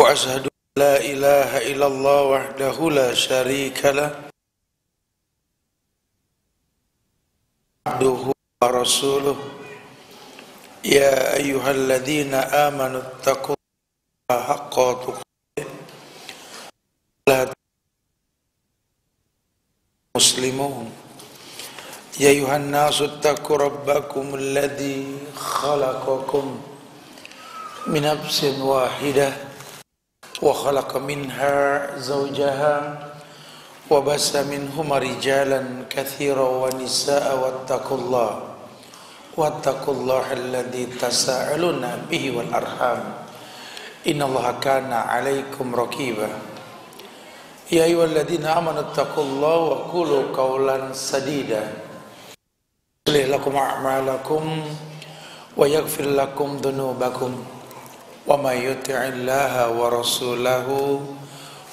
وأشهد أن لا إله إلا الله وحده لا شريك له عبده ورسوله يا أيها الذين آمنوا اتقوا الله حق تقاته ولا تموتن مسلمون يا أيها الناس اتقوا ربكم الذي خلقكم من نفس واحدة وخلق منها زوجها وبث منهما رجالا كثيرا ونساء واتقوا الله الذي تساءلون به والأرحام إن الله كان عليكم رقيبا يا أيها الذين آمنوا اتقوا الله وقولوا قولا سديدا يصلح لكم أعمالكم ويغفر لكم ذنوبكم وَمَن يُطِعِ اللَّهَ وَرَسُولَهُ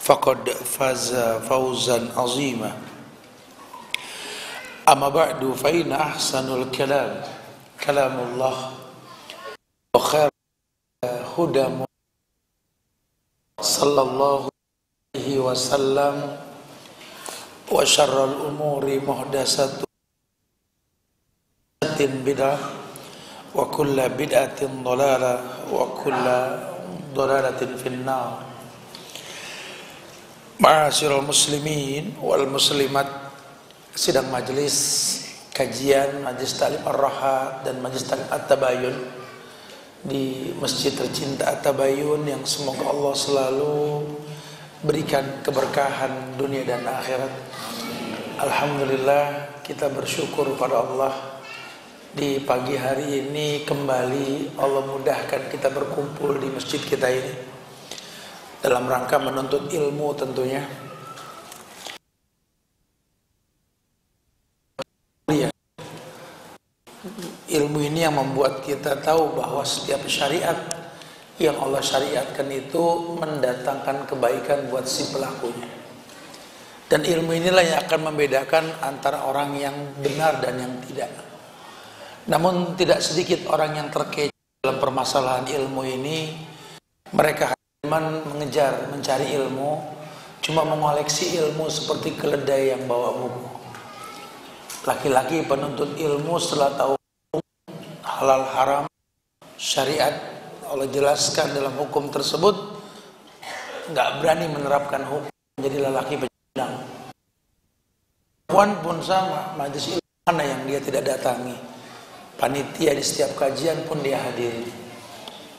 فَقَدْ فَازَ فَوْزًا عَظِيمًا أَمَّا بَعْدُ فَإِنَّ أَحْسَنَ الْكَلَامِ كَلَامُ اللَّهِ وَخَيْرَ الْهُدَى صلى الله عليه وسلم وشر الأمور محدثاتها بدعة وكل بدعة ضلالة وكل ضلالة في النار. Ma'asyiral muslimin wal muslimat, sidang majelis kajian Majelis Ta'lim Ar-Rahat dan Majelis Ta'lim At-Tabayun di Masjid tercinta At-Tabayun yang semoga Allah selalu berikan keberkahan dunia dan akhirat. Alhamdulillah, kita bersyukur pada Allah. Di pagi hari ini kembali Allah mudahkan kita berkumpul di masjid kita ini dalam rangka menuntut ilmu tentunya. Ilmu ini yang membuat kita tahu bahwa setiap syariat yang Allah syariatkan itu mendatangkan kebaikan buat si pelakunya. Dan ilmu inilah yang akan membedakan antara orang yang benar dan yang tidak. Namun tidak sedikit orang yang terkecoh dalam permasalahan ilmu ini. Mereka hanya mengejar, mencari ilmu, cuma mengoleksi ilmu seperti keledai yang bawa buku. Laki-laki penuntut ilmu setelah tahu halal haram syariat Allah jelaskan dalam hukum tersebut, nggak berani menerapkan hukum, menjadi lelaki pecundang. Perempuan pun sama, majelis ilmu mana yang dia tidak datangi, panitia di setiap kajian pun dia hadiri,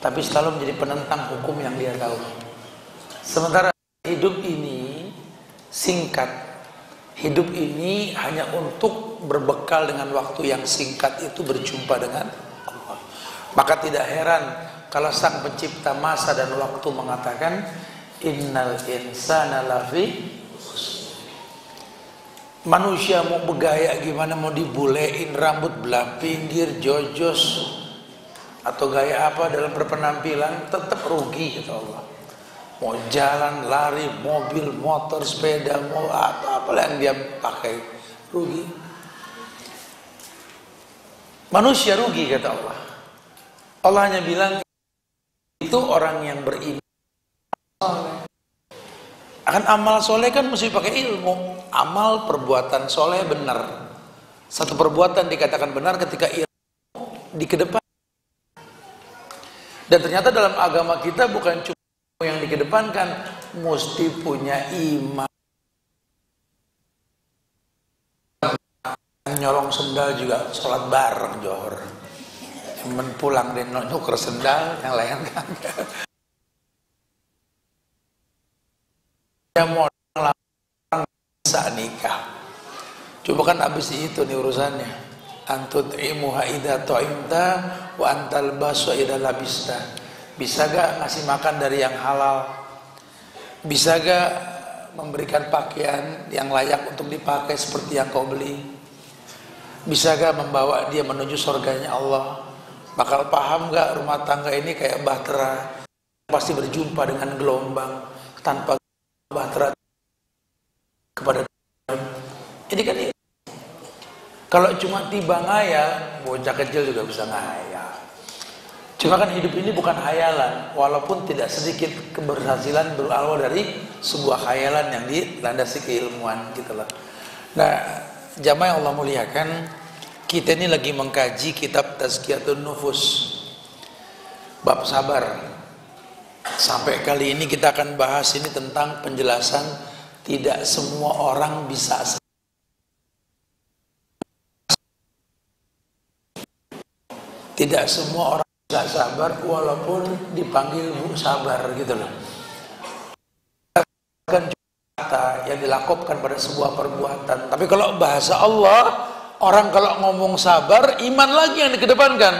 tapi selalu menjadi penentang hukum yang dia tahu. Sementara hidup ini singkat, hidup ini hanya untuk berbekal dengan waktu yang singkat itu berjumpa dengan Allah. Maka tidak heran kalau Sang Pencipta masa dan waktu mengatakan innal insana lafi. Manusia mau bergaya gimana, mau dibulein rambut belah pinggir, jojos atau gaya apa dalam berpenampilan, tetap rugi kata Allah. Mau jalan, lari, mobil, motor, sepeda, mau apa yang dia pakai, rugi. Manusia rugi kata Allah. Allah hanya bilang itu orang yang beriman. Akan amal soleh kan mesti pakai ilmu. Amal perbuatan soleh benar. Satu perbuatan dikatakan benar ketika ilmu dikedepan. Dan ternyata dalam agama kita bukan cuma yang dikedepankan, mesti punya iman. Nyolong sendal juga sholat bareng johor. Yang pulang dia nuker sendal, yang lain kan. Yang mau bisa nikah, coba kan abis itu nih urusannya. Antut imuha idha to'imta wa antal baso idha labista. Bisa gak ngasih makan dari yang halal? Bisa gak memberikan pakaian yang layak untuk dipakai seperti yang kau beli? Bisa gak membawa dia menuju surganya Allah? Bakal paham gak rumah tangga ini kayak bahtera, pasti berjumpa dengan gelombang tanpa bahtera kepada ini kan. Kalau cuma tiba ngayal, bocah kecil juga bisa ngayal. Cuma kan hidup ini bukan khayalan, walaupun tidak sedikit keberhasilan berawal dari sebuah khayalan yang dilandasi keilmuan gitu loh. Nah, jamaah yang Allah muliakan, kita ini lagi mengkaji kitab Tazkiyatun Nufus, bab sabar. Sampai kali ini kita akan bahas ini tentang penjelasan tidak semua orang bisa tidak semua orang bisa sabar walaupun dipanggil Bu Sabar gitu loh. Kan kata yang dilakukan pada sebuah perbuatan. Tapi kalau bahasa Allah, orang kalau ngomong sabar, iman lagi yang dikedepankan.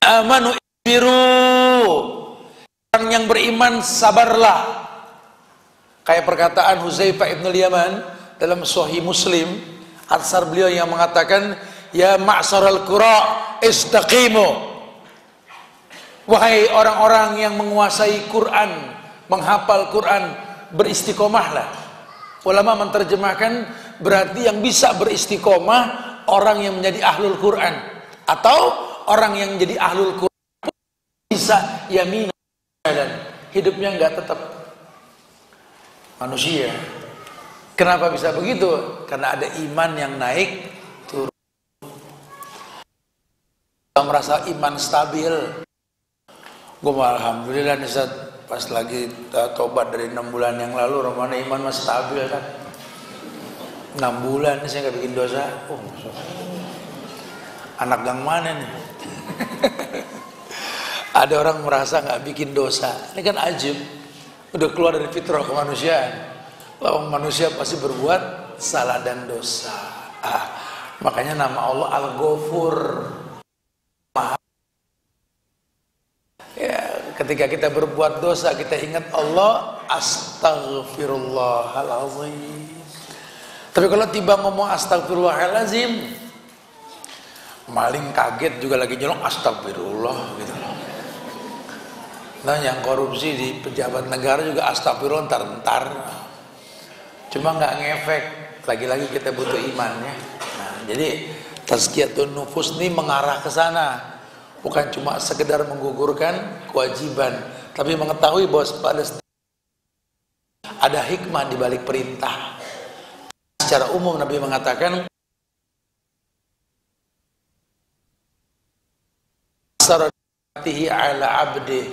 Amanu isbiru. Orang yang beriman sabarlah. Kayak perkataan Huzaifah ibn Yaman dalam Sahih Muslim, asar beliau yang mengatakan, ya ma'saral qura istaqimu. Wahai orang-orang yang menguasai Quran, menghafal Quran, beristiqomahlah. Ulama menerjemahkan berarti yang bisa beristiqomah orang yang menjadi ahlul Quran, atau orang yang menjadi ahlul Quran bisa yamin dan hidupnya enggak tetap manusia. Kenapa bisa begitu? Karena ada iman yang naik turun. Merasa iman stabil. Gue alhamdulillah nih Ustaz, pas lagi tobat dari 6 bulan yang lalu, Ramadan iman masih stabil kan. 6 bulan nih saya gak bikin dosa. Anak gang mana nih? Ada orang merasa gak bikin dosa. Ini kan ajib. Udah keluar dari fitrah kemanusiaan. Lawan manusia pasti berbuat salah dan dosa. Makanya nama Allah Al-Ghafur. Ya, ketika kita berbuat dosa, kita ingat Allah, astaghfirullahalazim. Tapi kalau tiba ngomong astaghfirullahalazim, maling kaget juga lagi nyolong astagfirullah gitu loh. Nah, yang korupsi di pejabat negara juga astagfirullah ntar. Cuma nggak ngefek. Lagi-lagi kita butuh iman ya. Nah, jadi Tazkiyatun Nufus ini mengarah ke sana. Bukan cuma sekedar menggugurkan kewajiban, tapi mengetahui bahwa ada hikmah di balik perintah. Secara umum Nabi mengatakan, saratihi ala abdi,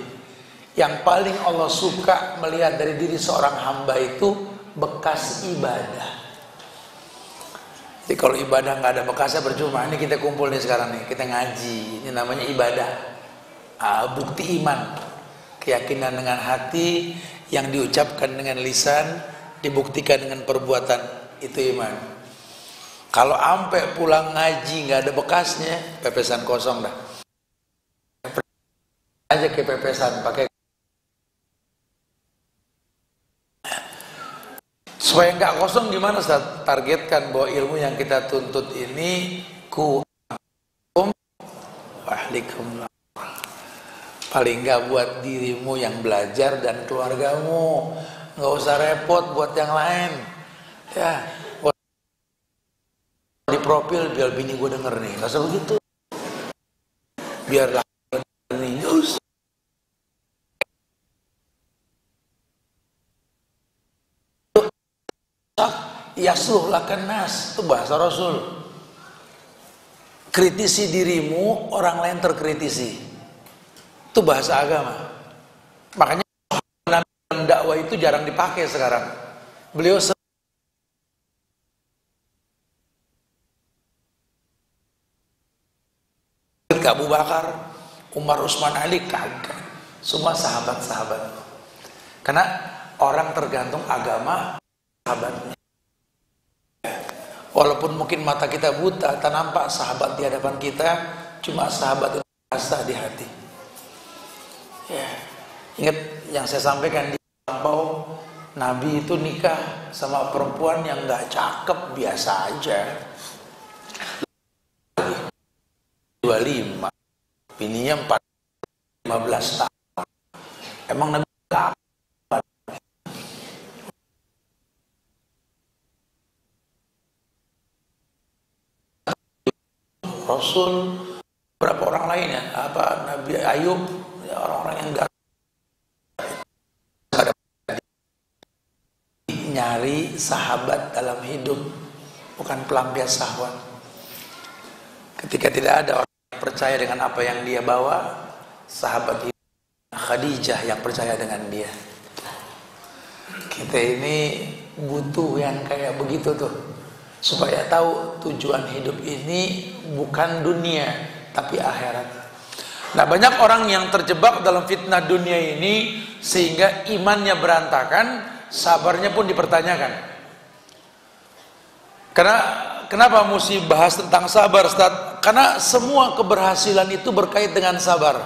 yang paling Allah suka melihat dari diri seorang hamba itu bekas ibadah. Jadi kalau ibadah nggak ada bekasnya percuma. Ini kita kumpul nih sekarang nih, kita ngaji. Ini namanya ibadah. Bukti iman, keyakinan dengan hati yang diucapkan dengan lisan, dibuktikan dengan perbuatan, itu iman. Kalau ampe pulang ngaji nggak ada bekasnya, pepesan kosong dah. Aja ke pepesan pakai. Supaya nggak kosong gimana Ustaz? Targetkan bahwa ilmu yang kita tuntut ini wahlikum, paling nggak buat dirimu yang belajar dan keluargamu, nggak usah repot buat yang lain ya. Di profil biar bini gue denger nih, nggak usah begitu. Biarlah nih, yasluh lakan nas, itu bahasa Rasul. Kritisi dirimu, orang lain terkritisi, itu bahasa agama. Makanya dakwah itu jarang dipakai sekarang. Beliau Abu Bakar, Umar, Utsman, Ali kagak, semua sahabat-sahabat. Karena orang tergantung agama sahabatnya. Walaupun mungkin mata kita buta, tak nampak sahabat di hadapan kita, cuma sahabat yang rasa di hati. Ya, ingat yang saya sampaikan di lampau, Nabi itu nikah sama perempuan yang nggak cakep, biasa aja. 25, bininya 15 tahun. Emang Nabi nggak? Rasul berapa orang lainnya, apa Nabi Ayub, ya, orang-orang yang gak ada nyari sahabat dalam hidup, bukan pelampias syahwat. Ketika tidak ada orang yang percaya dengan apa yang dia bawa, sahabat Khadijah yang percaya dengan dia. Kita ini butuh yang kayak begitu tuh, supaya tahu tujuan hidup ini bukan dunia tapi akhirat. Nah, banyak orang yang terjebak dalam fitnah dunia ini sehingga imannya berantakan, sabarnya pun dipertanyakan. Karena kenapa mesti bahas tentang sabar, Ustaz? Karena semua keberhasilan itu berkait dengan sabar.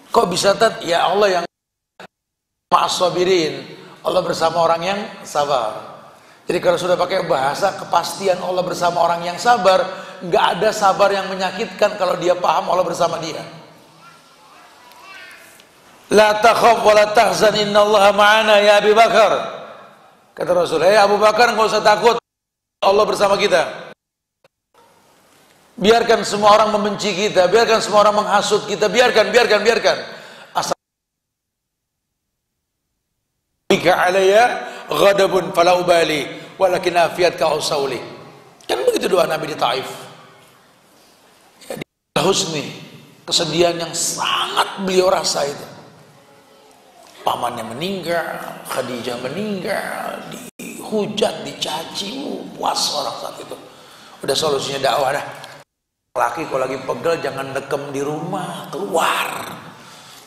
Kok bisa, Tat? Ya Allah yang ma'as-sabirin, Allah bersama orang yang sabar. Jadi kalau sudah pakai bahasa kepastian Allah bersama orang yang sabar, nggak ada sabar yang menyakitkan kalau dia paham Allah bersama dia. La takhaf wa la tahzan innallaha ma'ana ya Abu Bakar. Kata Rasul, Abu Bakar, nggak usah takut, Allah bersama kita. Biarkan semua orang membenci kita, biarkan semua orang menghasut kita, biarkan. Asal bika alayya ghadabun fala ubali walakin afiatka usauli. Kan begitu doa Nabi di Taif. Ya, di husni, kesedihan yang sangat beliau rasa itu. Pamannya meninggal, Khadijah meninggal, dihujat, dicaci, puas orang saat itu. Udah solusinya dakwah dah. Laki kalau lagi pegel jangan dekem di rumah, keluar.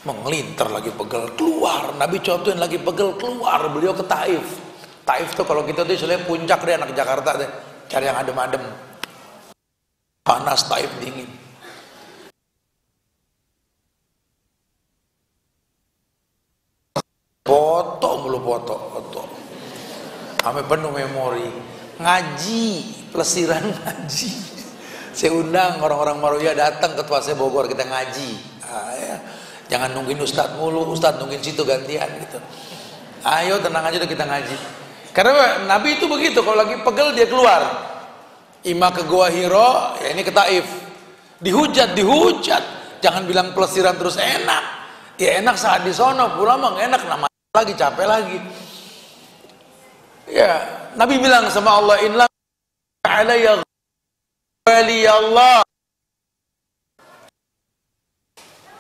Mengelinter lagi pegel, keluar. Nabi contohin lagi pegel, keluar. Beliau ke Taif. Taif tuh kalau kita tuh istilahnya puncak deh, anak Jakarta deh. Cari yang adem-adem. Panas, Taif dingin. Foto. Sampai penuh memori. Ngaji, pelesiran ngaji. Saya undang orang-orang Maruya datang ke Tuasnya Bogor, kita ngaji. Ya. Jangan nungguin Ustadz mulu, Ustadz nungguin situ gantian gitu. Ayo tenang aja kita ngaji. Karena Nabi itu begitu, kalau lagi pegel dia keluar. Ima ke Gua Hiro, ya ini ke Taif. Dihujat. Jangan bilang pelesiran terus enak. Ya enak saat di sono, pulang mah enak, nama lagi capek lagi. Ya, Nabi bilang sama Allah, inna alayya wali Allah.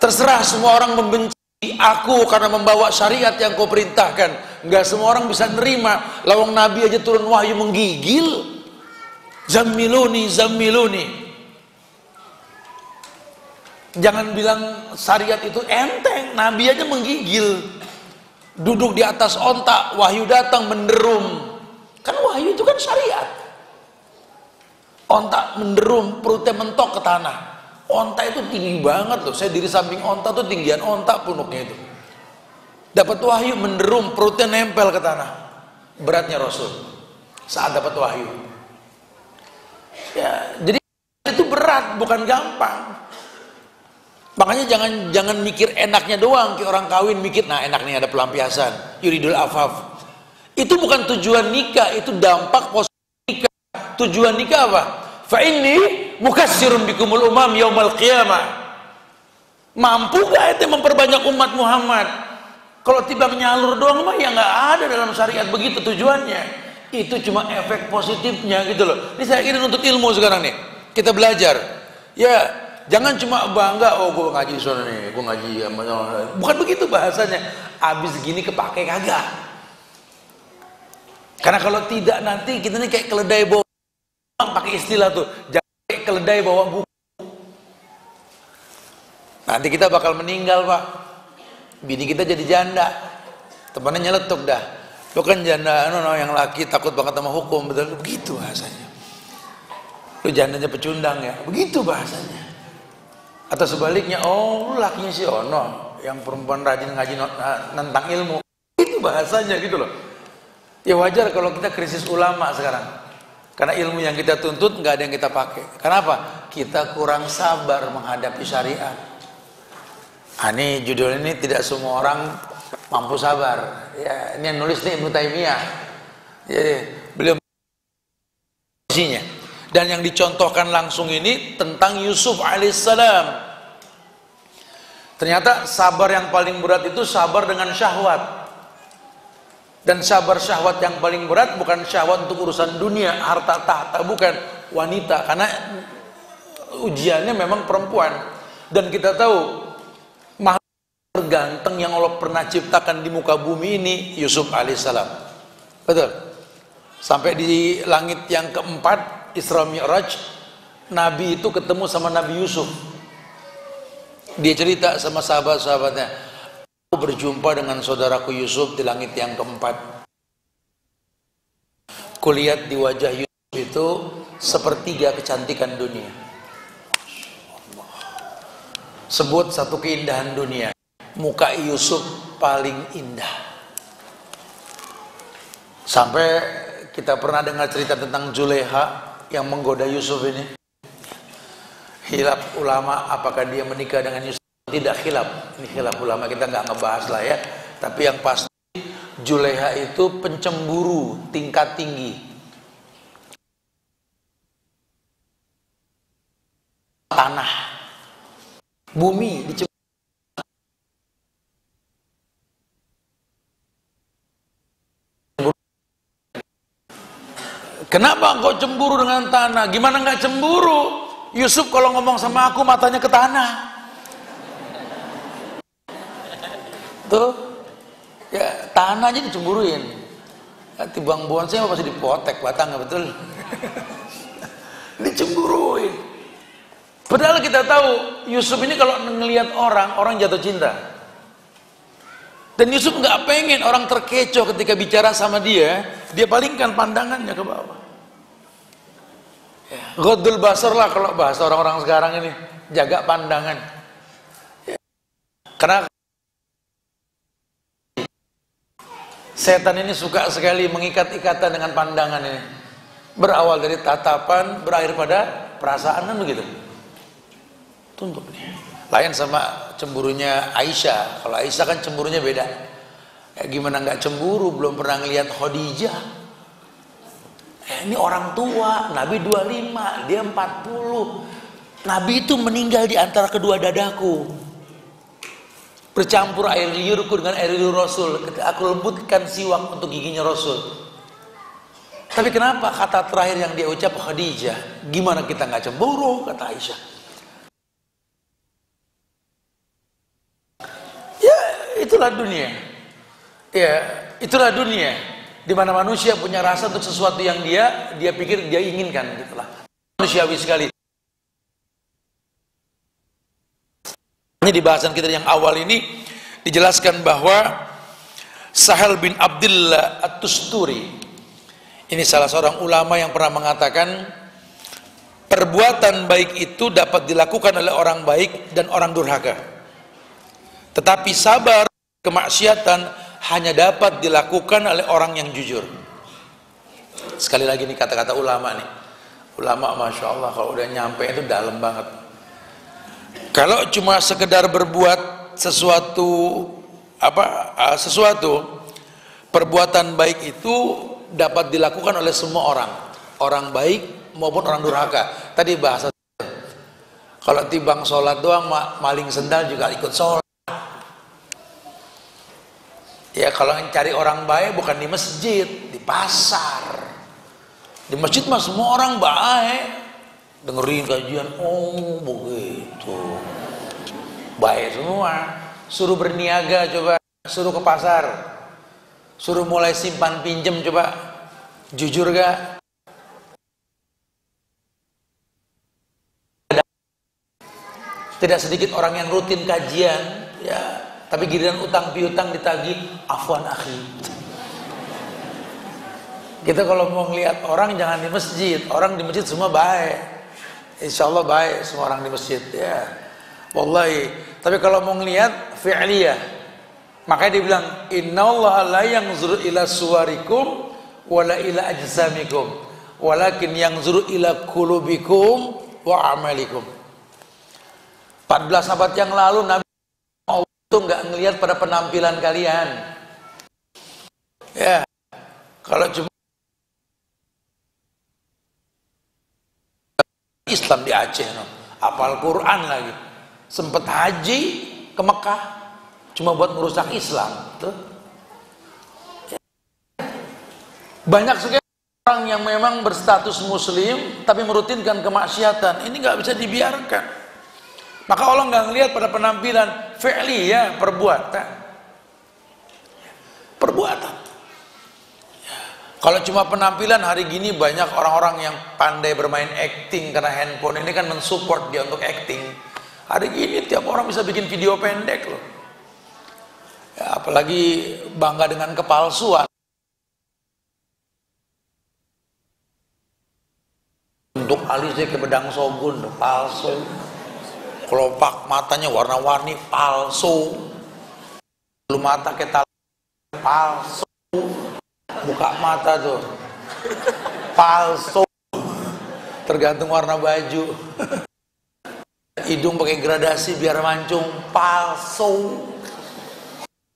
Terserah semua orang membenci aku karena membawa syariat yang kau perintahkan. Enggak semua orang bisa nerima. Lawang Nabi aja turun wahyu menggigil. Zammiluni. Jangan bilang syariat itu enteng. Nabi aja menggigil. Duduk di atas onta, wahyu datang menderum. Kan wahyu itu kan syariat. Onta menderum, perutnya mentok ke tanah. Onta itu tinggi banget loh. Saya diri samping onta tuh tinggian onta punuknya itu. Dapat wahyu menderum, perutnya nempel ke tanah. Beratnya Rasul saat dapat wahyu. Ya, jadi itu berat, bukan gampang. Makanya jangan mikir enaknya doang. Kayak orang kawin mikir, nah enak nih ada pelampiasan, yuridul afaf. Itu bukan tujuan nikah, itu dampak positif nikah. Tujuan nikah apa? Fa inni mukassirun bikumul umam yaumal qiyamah. Mampu gak itu memperbanyak umat Muhammad? Kalau tiba menyalur doang mah ya nggak ada dalam syariat begitu tujuannya. Itu cuma efek positifnya gitu loh. Ini saya kira untuk ilmu sekarang nih. Kita belajar. Ya, jangan cuma bangga, oh gue ngaji sono nih, gue ngaji sama. Bukan begitu bahasanya. Abis gini kepake kagak. Karena kalau tidak nanti kita nih kayak keledai bawa, pakai istilah tuh, jangan kayak keledai bawa buku. Nanti kita bakal meninggal, Pak. Bini kita jadi janda. Temannya nyeletuk dah. Lo kan janda yang laki takut banget sama hukum, betul begitu bahasanya. Lo jandanya pecundang ya, begitu bahasanya. Atau sebaliknya, oh lakinya si Ono yang perempuan rajin ngaji tentang ilmu. Itu bahasanya gitu loh. Ya wajar kalau kita krisis ulama sekarang. Karena ilmu yang kita tuntut nggak ada yang kita pakai. Kenapa? Kita kurang sabar menghadapi syariat. Ini judul ini tidak semua orang mampu sabar. Ya, ini yang nulis nih Ibnu Taimiyah. Jadi beliau isinya. Dan yang dicontohkan langsung ini tentang Yusuf alaihissalam. Ternyata sabar yang paling berat itu sabar dengan syahwat. Dan sabar syahwat yang paling berat bukan syahwat untuk urusan dunia, harta tahta, bukan wanita, karena ujiannya memang perempuan. Dan kita tahu makhluk terganteng yang Allah pernah ciptakan di muka bumi ini Yusuf alaihissalam. Betul. Sampai di langit yang keempat Isra Mi'raj, Nabi itu ketemu sama Nabi Yusuf. Dia cerita sama sahabat-sahabatnya, aku berjumpa dengan saudaraku Yusuf di langit yang keempat. Kulihat di wajah Yusuf itu sepertiga kecantikan dunia. Sebut satu keindahan dunia, muka Yusuf paling indah. Sampai kita pernah dengar cerita tentang Zulaiha yang menggoda Yusuf ini. Khilaf ulama apakah dia menikah dengan Yusuf. Tidak khilaf, ini khilaf ulama, kita nggak ngebahas lah ya. Tapi yang pasti Zulaiha itu pencemburu tingkat tinggi. Tanah, bumi dicemburu. Kenapa engkau cemburu dengan tanah? Gimana nggak cemburu? Yusuf kalau ngomong sama aku matanya ke tanah. Tuh, ya tanah aja dicemburuin. Tibang buan saya pasti dipotek batangnya, betul. Dicemburuin. Padahal kita tahu Yusuf ini kalau ngelihat orang jatuh cinta. Dan Yusuf nggak pengen orang terkecoh ketika bicara sama dia palingkan pandangannya ke bawah. Ghaddul basar lah kalau bahasa orang-orang sekarang ini, jaga pandangan. Karena setan ini suka sekali mengikat ikatan dengan pandangan ini. Berawal dari tatapan, berakhir pada perasaan, kan begitu. Tuntut nih. Lain sama cemburunya Aisyah. Kalau Aisyah kan cemburunya beda. Gimana nggak cemburu, belum pernah ngelihat Khadijah. Ini orang tua, Nabi 25, dia 40. Nabi itu meninggal di antara kedua dadaku. Bercampur air liurku dengan air liur Rasul. Aku lembutkan siwak untuk giginya Rasul. Tapi kenapa kata terakhir yang dia ucap Khadijah? Gimana kita nggak cemburu, kata Aisyah. Ya, itulah dunia. Ya, itulah dunia. Di mana manusia punya rasa untuk sesuatu yang dia pikir dia inginkan, gitulah. Manusiawi sekali. Di bahasan kita yang awal ini dijelaskan bahwa Sahal bin Abdullah At-Tusturi ini salah seorang ulama yang pernah mengatakan perbuatan baik itu dapat dilakukan oleh orang baik dan orang durhaka, tetapi sabar kemaksiatan hanya dapat dilakukan oleh orang yang jujur. Sekali lagi nih kata-kata ulama nih. Ulama Masya Allah kalau udah nyampe itu dalam banget. Kalau cuma sekedar berbuat sesuatu perbuatan baik itu dapat dilakukan oleh semua orang, orang baik maupun orang durhaka. Tadi bahasa kalau tibang sholat doang maling sendal juga ikut sholat. Ya kalau cari orang baik bukan di masjid, di pasar. Di masjid mah semua orang baik. Dengerin kajian, oh begitu. Baik semua. Suruh berniaga coba, suruh ke pasar. Suruh mulai simpan pinjem coba. Jujur gak? Tidak sedikit orang yang rutin kajian, ya. Tapi giliran utang piutang ditagih, afwan akhi. Kita kalau mau ngelihat orang jangan di masjid. Orang di masjid semua baik. Insya Allah baik semua orang di masjid. Ya, wallahi. Tapi kalau mau ngelihat fi'liyah, makanya dia bilang, innallaha la yanzuru ila suwarikum wala ila ajsamikum, walakin yanzuru ila qulubikum wa amalikum. 14 abad yang lalu Nabi itu nggak ngelihat pada penampilan kalian. Ya, kalau cuma Islam di Aceh, no. Hafal Quran lagi. Sempet haji ke Mekah cuma buat merusak Islam. Tuh. Banyak sekali orang yang memang berstatus muslim tapi merutinkan kemaksiatan. Ini nggak bisa dibiarkan. Maka Allah nggak ngelihat pada penampilan fi'li, ya, perbuatan. Perbuatan. Ya. Kalau cuma penampilan, hari gini banyak orang-orang yang pandai bermain acting karena handphone ini kan mensupport dia untuk acting. Hari gini tiap orang bisa bikin video pendek loh. Ya, apalagi bangga dengan kepalsuan. Untuk alisnya ke bedang sogun, palsu. Kelopak matanya warna-warni, palsu. Bulu mata kita palsu. Buka mata tuh palsu. Tergantung warna baju. Hidung pakai gradasi biar mancung, palsu.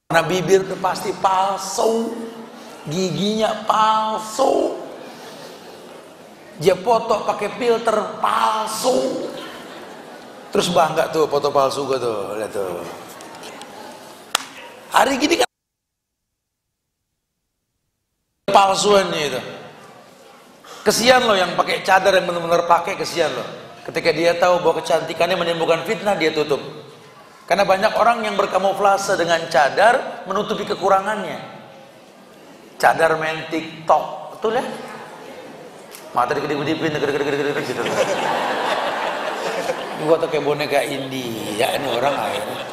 Warna bibir tuh pasti palsu. Giginya palsu. Dia foto pakai filter palsu. Terus bangga tuh foto palsu gue tuh, lihat tuh. Hari gini kan palsuannya itu. Kesian loh yang pakai cadar, yang benar-benar pakai, kesian loh. Ketika dia tahu bahwa kecantikannya menimbulkan fitnah, dia tutup. Karena banyak orang yang berkamuflase dengan cadar menutupi kekurangannya. Cadar main TikTok, betul ya? Mata digede-gedepin, gede-gede gitu. Gua tuh kayak boneka India ini orang akhirnya.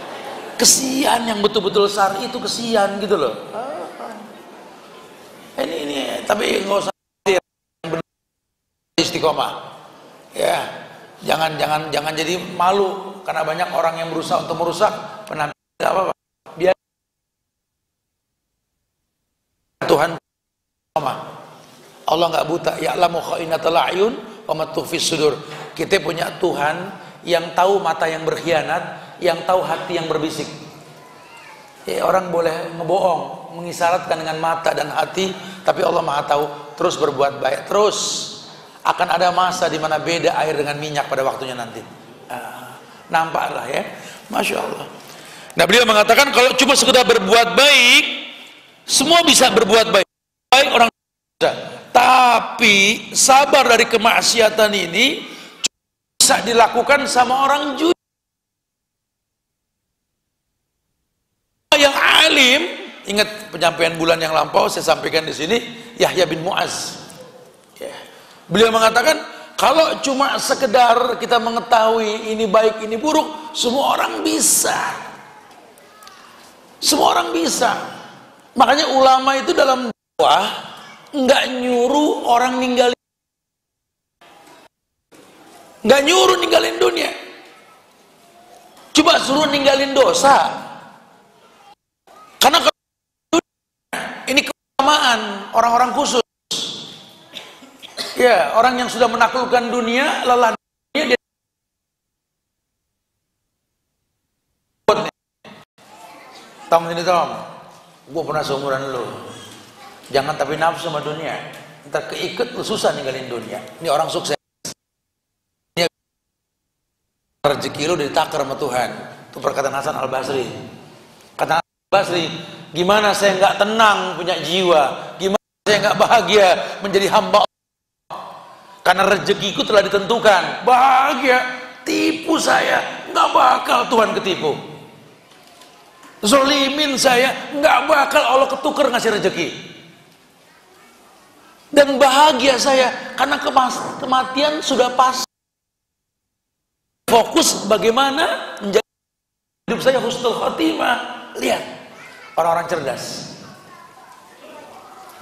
Kesian yang betul-betul syar'i itu, kesian gitu loh. Ini tapi nggak usah istiqomah. Ya, jangan jadi malu karena banyak orang yang berusaha untuk merusak penampilan. Nggak apa-apa. Biar Tuhan Allah nggak buta. Ya'lamu kha'inatal a'yun wa ma tukhfis sudur. Kita punya Tuhan yang tahu mata yang berkhianat, yang tahu hati yang berbisik. Ya, orang boleh ngebohong, mengisyaratkan dengan mata dan hati, tapi Allah Maha tahu. Terus berbuat baik, terus akan ada masa di mana beda air dengan minyak pada waktunya nanti. Nampaklah ya, masya Allah. Nah, beliau mengatakan kalau cuma sekedar berbuat baik, semua bisa berbuat baik. Baik orang bisa. Tapi sabar dari kemaksiatan ini bisa dilakukan sama orang jujur yang alim. Ingat penyampaian bulan yang lampau saya sampaikan di sini, Yahya bin Mu'az. Ya. Beliau mengatakan kalau cuma sekedar kita mengetahui ini baik ini buruk, semua orang bisa. Semua orang bisa. Makanya ulama itu dalam dakwah nggak nyuruh orang ninggalin, nggak nyuruh ninggalin dunia, coba suruh ninggalin dosa. Karena ini keutamaan orang-orang khusus, ya, orang yang sudah menaklukkan dunia, lelah dunia, dia Tom ini Tom, gue pernah seumuran lo. Jangan tapi nafsu sama dunia, ntar keikat lu susah ninggalin dunia. Ini orang sukses. Ini rezeki lu ditakar sama Tuhan. Itu perkataan Hasan Al Basri. Kata Hasan Al Basri, gimana saya nggak tenang punya jiwa? Gimana saya nggak bahagia menjadi hamba Allah? Karena rezekiku telah ditentukan. Bahagia, tipu saya, nggak bakal Tuhan ketipu. Zolimin saya, nggak bakal Allah ketukar ngasih rezeki. Dan bahagia saya karena kematian sudah pas. Fokus bagaimana menjadi hidup saya husnul khotimah. Lihat orang-orang cerdas.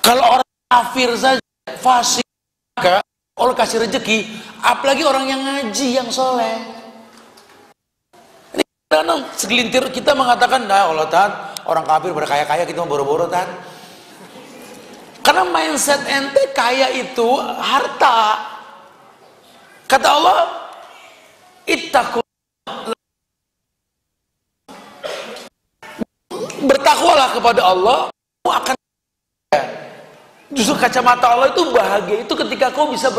Kalau orang kafir saja fasik, Allah kasih rezeki, apalagi orang yang ngaji, yang soleh. Ini kadang segelintir kita mengatakan, nah Allah Ta'ala, orang kafir berkaya-kaya, kita mau boro-boro Ta'ala. Karena mindset ente kaya itu harta. Kata Allah, ittaqu, bertakwalah kepada Allah, kamu akan bahagia. Justru kacamata Allah itu bahagia itu ketika kau bisa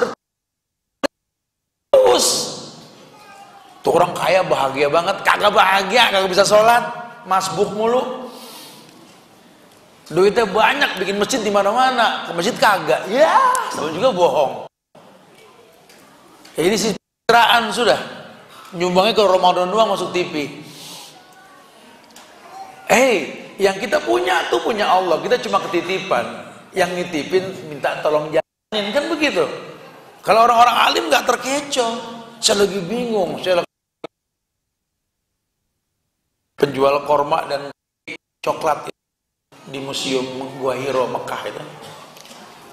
terus Tuh orang kaya bahagia banget, kagak bahagia, kagak bisa sholat, masbuk mulu. Duitnya banyak, bikin masjid di mana-mana, ke masjid kagak. Ya, sama juga bohong. Ya, ini sih pencitraan sudah. Nyumbangnya ke Ramadan doang masuk TV. Yang kita punya tuh punya Allah, kita cuma ketitipan. Yang nitipin minta tolong jalanin, kan begitu. Kalau orang-orang alim nggak terkecoh. Saya lagi bingung, saya lagi penjual korma dan coklat di Museum Gua Hiro Mekah itu.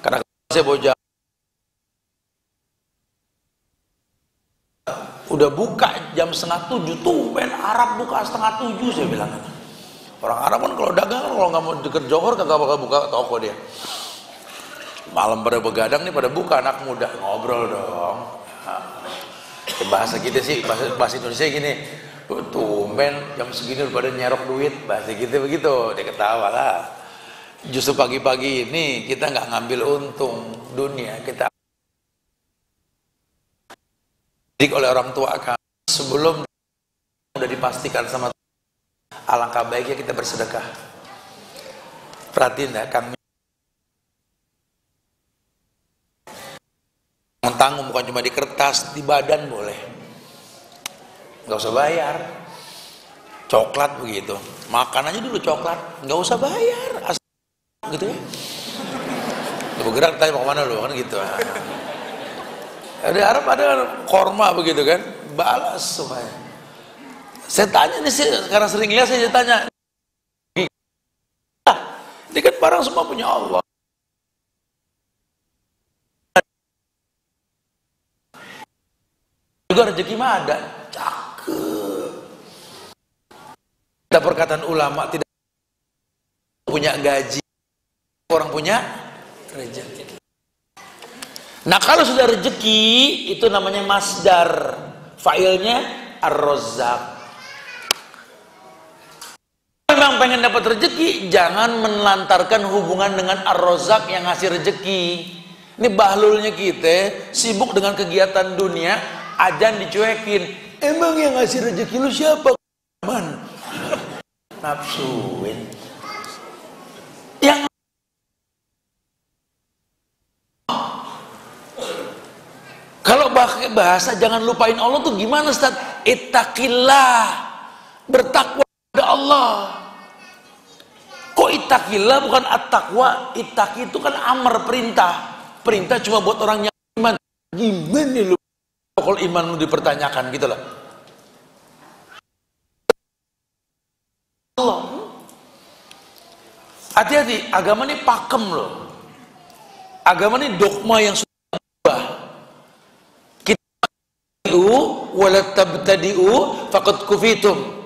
Karena saya bawa jalan, udah buka jam 6:30 tuh, Arab buka 6:30 saya bilang. Orang Arab kan kalau dagang, kalau nggak mau deket Johor kagak bakal buka toko dia. Malam pada begadang nih, pada buka, anak muda ngobrol dong. Nah, bahasa kita sih, bahasa Indonesia gini, tumben jam segini udah pada nyerok duit, bahasa kita begitu. Dia ketawa lah. Justru pagi-pagi ini kita nggak ngambil untung dunia, kita didik oleh orang tua kan sebelum udah dipastikan sama. Alangkah baiknya kita bersedekah. Perhatiin ya, Kang, tanggung bukan cuma di kertas, di badan boleh, nggak usah bayar. Coklat begitu, makan aja dulu coklat, nggak usah bayar, asal gitu ya. Lu bergerak tanya mau kemana lu, kan gitu. Di Arab ada korma begitu kan, balas supaya. Saya tanya nih sih, karena sering lihat saya tanya. Ini kan barang semua punya Allah. Juga rezeki mah ada, cakep. Ada perkataan ulama, tidak punya gaji, orang punya rezeki. Nah kalau sudah rezeki, itu namanya masdar, failnya ar-razzaq. Memang pengen dapat rezeki, jangan menelantarkan hubungan dengan ar-razzaq yang ngasih rezeki. Ini bahlulnya kita sibuk dengan kegiatan dunia, ajan dicuekin. Emang yang ngasih rezeki lu siapa? Man, nafsuin. Yang kalau pakai bahasa jangan lupain Allah tuh gimana, Ustaz? Ittaqillah, bertakwa kepada Allah. Kok ittaqillah bukan at-taqwa? Ittaqi itu kan amr, perintah. Perintah cuma buat orang yang iman. Gimana lu kalau iman lu dipertanyakan gitu loh. Allah. Hati-hati, agama ini pakem loh. Agama ini dogma yang sudah berubah. Kita wala tabtadi'u faqad kufitum.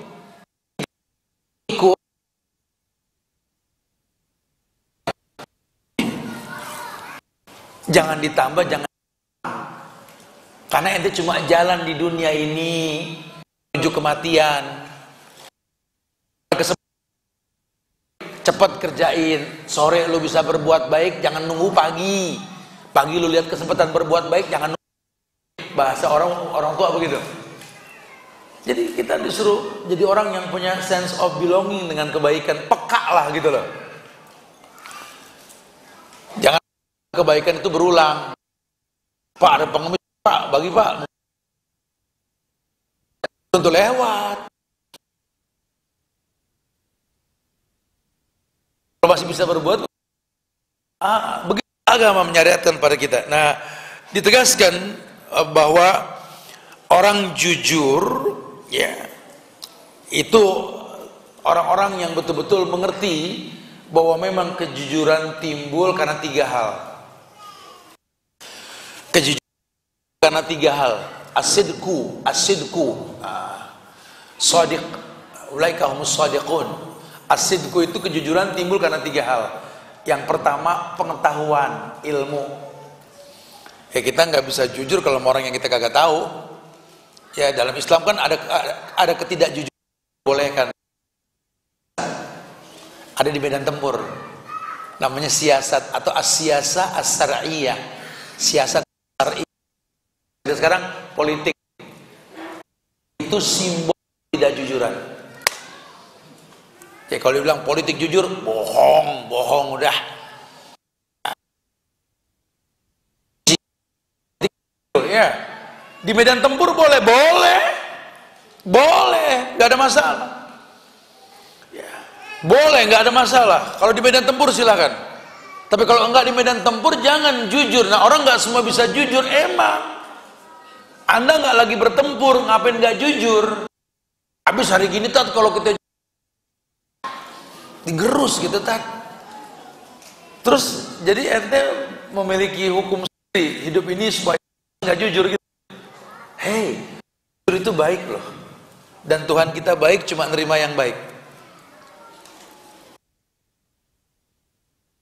Jangan ditambah, jangan, karena ente cuma jalan di dunia ini menuju kematian. Cepat kerjain, sore lu bisa berbuat baik, jangan nunggu pagi. Pagi lu lihat kesempatan berbuat baik, jangan nunggu. Bahasa orang tua begitu. Jadi kita disuruh jadi orang yang punya sense of belonging dengan kebaikan, peka lah gitu loh. Jangan kebaikan itu berulang. Pak, ada pengemis, Pak, bagi Pak. Tentu lewat. Kalau masih bisa berbuat, begitu agama menyariatkan pada kita. Nah, ditegaskan bahwa orang jujur, ya, itu orang-orang yang betul-betul mengerti bahwa memang kejujuran timbul karena 3 hal. Kejujuran karena 3 hal. As-sidqu, shadiq, ulaika humus shadiqun. As-sidqu itu kejujuran timbul karena 3 hal. Yang pertama, pengetahuan, ilmu. Ya kita nggak bisa jujur kalau orang yang kita kagak tahu. Ya dalam Islam kan ada ketidakjujuran bolehkan. Ada di medan tempur. Namanya siasat atau as-siyasah as-syar'iyyah. Siasat syar'i. Sekarang politik itu simbol tidak jujuran. Ya kalau dibilang politik jujur, bohong udah. Ya, di medan tempur boleh, nggak ada masalah. Ya, boleh, nggak ada masalah. Kalau di medan tempur silakan. Tapi kalau enggak di medan tempur jangan jujur. Nah orang nggak semua bisa jujur emang. Anda nggak lagi bertempur, ngapain nggak jujur? Habis hari gini tat kalau kita digerus gitu tat. Terus jadi ente memiliki hukum sendiri hidup ini supaya nggak jujur gitu. Hei, jujur itu baik loh. Dan Tuhan kita baik, cuma nerima yang baik.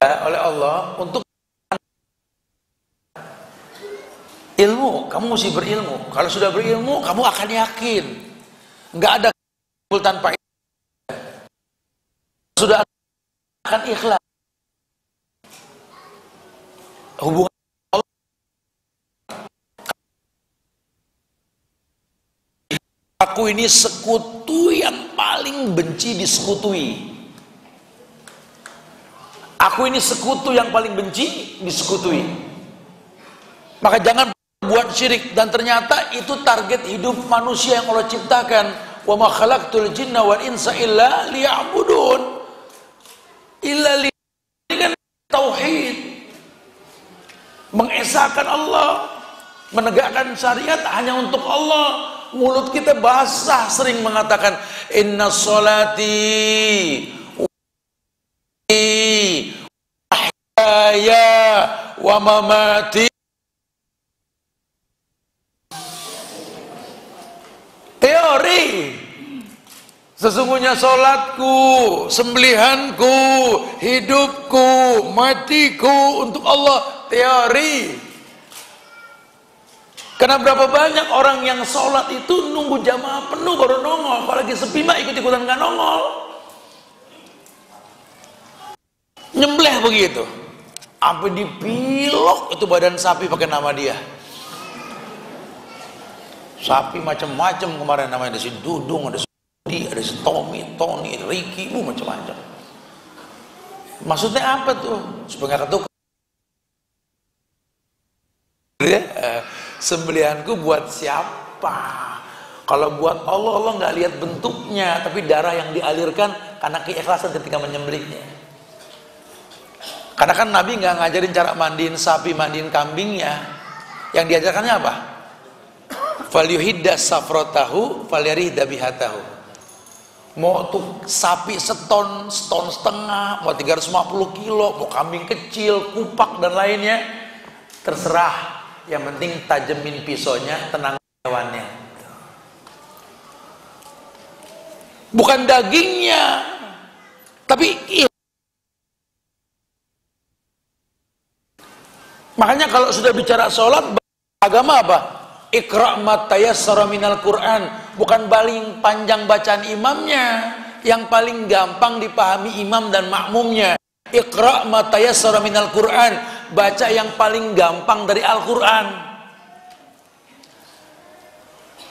Oleh Allah untuk ilmu, kamu mesti berilmu. Kalau sudah berilmu, kamu akan yakin. Nggak ada tanpa ilmu. Sudah akan ikhlas. Hubungan aku ini sekutu yang paling benci disekutui. Aku ini sekutu yang paling benci disekutui. Maka jangan buat syirik. Dan ternyata itu target hidup manusia yang Allah ciptakan. Wa ma khalaqtul jinna wal insa illa liya'budun. Illa liya'budun, tauhid. Mengesahkan Allah, menegakkan syariat hanya untuk Allah. Mulut kita basah sering mengatakan inna sholati ya wa mamati. Teori. Sesungguhnya sholatku, sembelihanku, hidupku, matiku untuk Allah. Teori. Karena berapa banyak orang yang sholat itu nunggu jamaah penuh baru nongol. Apalagi sepi mah ikut-ikutan gak nongol. Nyembelih begitu. Sampai dipilok itu badan sapi pakai nama dia. Sapi macam-macam kemarin namanya, ada si Dudung, ada si Budi, ada si Tommy, Tony, Ricky, macam-macam. Maksudnya apa tuh? Supaya gak ketukar. Sembelihanku buat siapa? Kalau buat Allah, Allah nggak lihat bentuknya, tapi darah yang dialirkan karena keikhlasan ketika menyembelihnya. Karena kan Nabi nggak ngajarin cara mandiin sapi, mandiin kambingnya. Yang diajarkannya apa? Falyuhidda safrotahu, falyarihda bihatahu. Mau tuh sapi seton setengah, mau 350 kilo, mau kambing kecil, kupak dan lainnya, terserah. Yang penting tajemin pisaunya, tenang hewannya. Bukan dagingnya, tapi makanya kalau sudah bicara sholat, agama apa? Iqra' ma tayassara minal Qur'an. Bukan paling panjang bacaan imamnya, yang paling gampang dipahami imam dan makmumnya. Iqra' ma tayassara minal Qur'an. Baca yang paling gampang dari Al-Quran.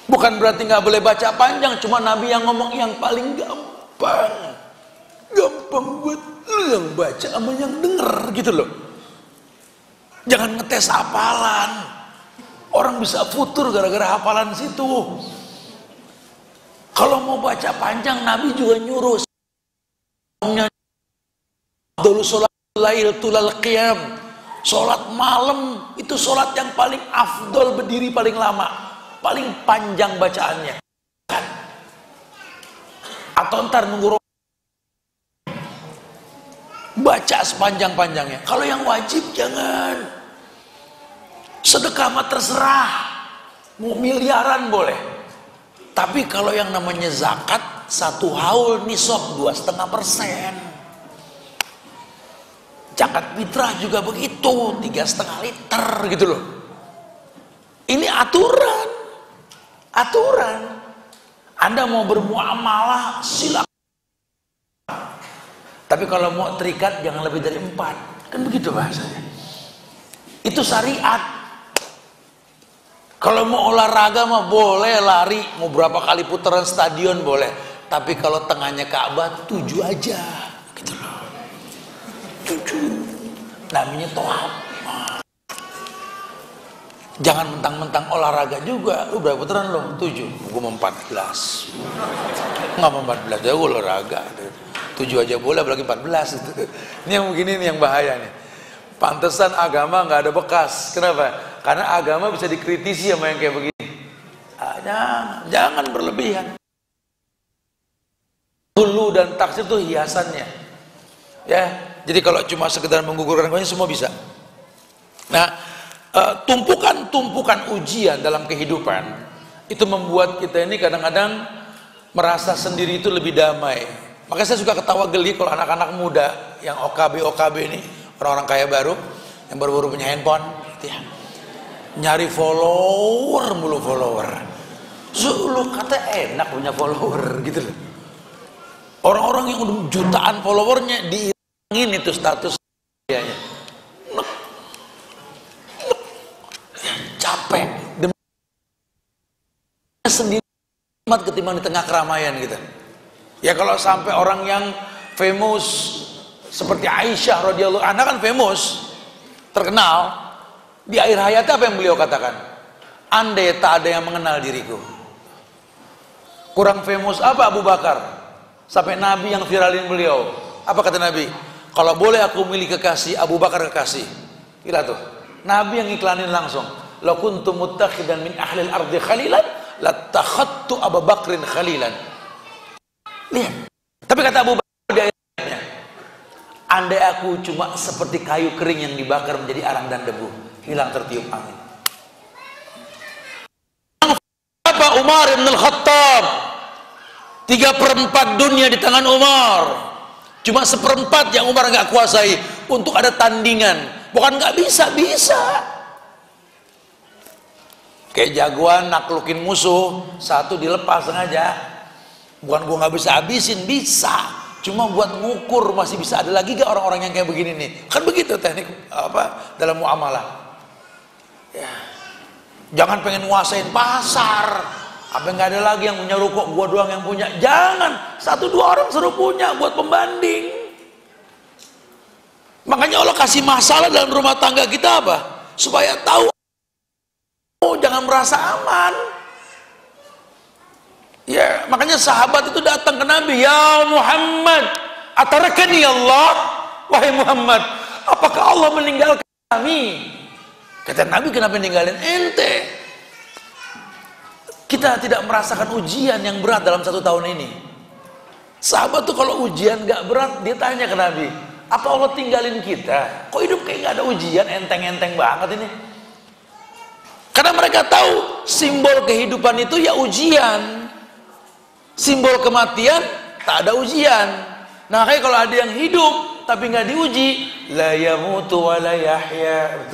Bukan berarti nggak boleh baca panjang, cuma Nabi yang ngomong yang paling gampang. Gampang buat lu yang baca sama yang denger gitu loh. Jangan ngetes hafalan. Orang bisa futur gara-gara hafalan situ. Kalau mau baca panjang, Nabi juga nyuruh. Dulu sholat lail tulal qiyam. Sholat malam itu sholat yang paling afdol, berdiri paling lama, paling panjang bacaannya. Atau ntar nunggu baca sepanjang-panjangnya. Kalau yang wajib jangan. Sedekah mah terserah, mau miliaran boleh. Tapi kalau yang namanya zakat, 1 haul nisab 2,5%. Zakat fitrah juga begitu, 3,5 liter gitu loh. Ini aturan. Anda mau bermuamalah silakan. Tapi kalau mau terikat jangan lebih dari 4. Kan begitu bahasanya. Itu syariat. Kalau mau olahraga mah boleh lari, mau berapa kali putaran stadion boleh. Tapi kalau tengahnya Ka'bah 7 aja, gitu loh. 7, namanya tohab. Jangan mentang-mentang olahraga juga. Lu berapa putaran lo? 7. Gue mau 14. Nggak mau 14 aja gue olahraga. 7 aja boleh, apalagi 14. Ini yang begini nih yang bahaya nih. Pantesan agama nggak ada bekas. Kenapa? Karena agama bisa dikritisi sama yang kayak begini. Jangan berlebihan. Hulu dan taksir itu hiasannya. Ya, jadi kalau cuma sekedar menggugurkan konyol semua bisa. Nah, tumpukan ujian dalam kehidupan itu membuat kita ini kadang-kadang merasa sendiri itu lebih damai. Maka saya suka ketawa geli kalau anak-anak muda yang OKB ini, orang-orang kaya baru yang baru-baru punya handphone gitu ya, nyari follower mulu follower. Lu kata enak punya follower gitu loh. Orang-orang yang udah jutaan followernya dihilangin itu status dianya. Capek demi sendiri amat ketimbang di tengah keramaian gitu. Ya kalau sampai orang yang famous seperti Aisyah radhiyallahu anha kan famous, terkenal, di akhir hayatnya apa yang beliau katakan? Andai tak ada yang mengenal diriku. Kurang famous apa Abu Bakar? Sampai Nabi yang viralin beliau. Apa kata Nabi? Kalau boleh aku milih kekasih, Abu Bakar kekasih. Gila tuh. Nabi yang iklanin langsung. La kuntu muttakhidan min ahli al-ardi khalilan latakhattu Abu Bakrin khalilan. Lihat. Tapi kata Abu Bakar di ayatnya, andai aku cuma seperti kayu kering yang dibakar menjadi arang dan debu, hilang tertiup angin. Apa Umar bin Al-Khattab? 3/4 dunia di tangan Umar. Cuma 1/4 yang Umar nggak kuasai. Untuk ada tandingan, bukan nggak bisa. Kayak jagoan naklukin musuh, satu dilepas sengaja. Bukan gua nggak bisa habisin, bisa. Cuma buat ngukur masih bisa ada lagi gak orang-orang yang kayak begini nih. Kan begitu teknik apa dalam muamalah. Ya. Jangan pengen nguasain pasar. Apa nggak ada lagi yang punya ruko, gua doang yang punya. Jangan, 1-2 orang suruh punya buat pembanding. Makanya Allah kasih masalah dalam rumah tangga kita apa? Supaya tahu, jangan merasa aman. Ya, makanya sahabat itu datang ke Nabi, ya Muhammad, atarakani Allah, wahai Muhammad, apakah Allah meninggalkan kami? Kata Nabi, kenapa ninggalin ente? Kita tidak merasakan ujian yang berat dalam 1 tahun ini. Sahabat tuh kalau ujian gak berat, dia tanya ke Nabi, apa Allah tinggalin kita? Kok hidup kayak gak ada ujian, enteng-enteng banget ini? Karena mereka tahu simbol kehidupan itu ya ujian. Simbol kematian tak ada ujian. Nah, kayak kalau ada yang hidup tapi nggak diuji, la yamutu wa la yahya.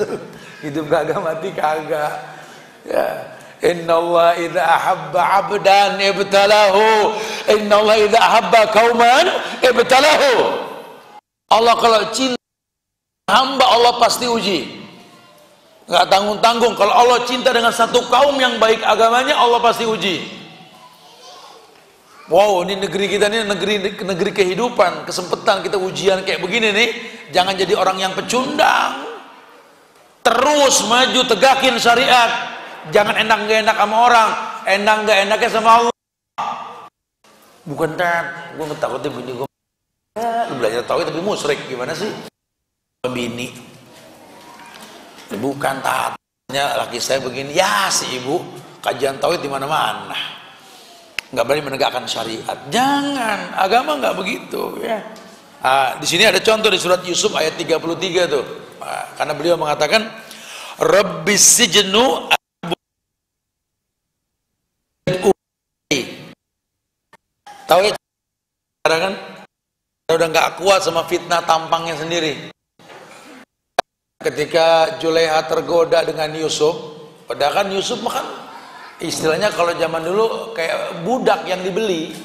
Hidup kagak, mati kagak. Ya. Innallaha idza ahabba 'abdan ibtalahu. Innallaha idza ahabba qauman ibtalahu. Allah kalau cinta hamba, Allah pasti uji. Nggak tanggung-tanggung. Kalau Allah cinta dengan satu kaum yang baik agamanya, Allah pasti uji. Wow, ini negeri kita ini negeri kehidupan, kesempatan kita ujian kayak begini nih. Jangan jadi orang yang pecundang. Terus maju tegakin syariat. Jangan enak gak enak sama orang, enak gak enaknya sama Allah. Bukan tak, gue takutnya bini gue. Lu belajar tauhid tapi musyrik, gimana sih? Bini. Bukan takutnya laki saya begini, ya si ibu kajian tauhid di mana-mana. Nggak berani menegakkan syariat. Jangan, agama nggak begitu ya. Di sini ada contoh di surat Yusuf ayat 33 tuh. Karena beliau mengatakan Rabbis sijnu tahu ya, sekarang kan udah nggak kuat sama fitnah tampangnya sendiri. Ketika Juleha tergoda dengan Yusuf, padahal kan Yusuf kan istilahnya kalau zaman dulu kayak budak yang dibeli,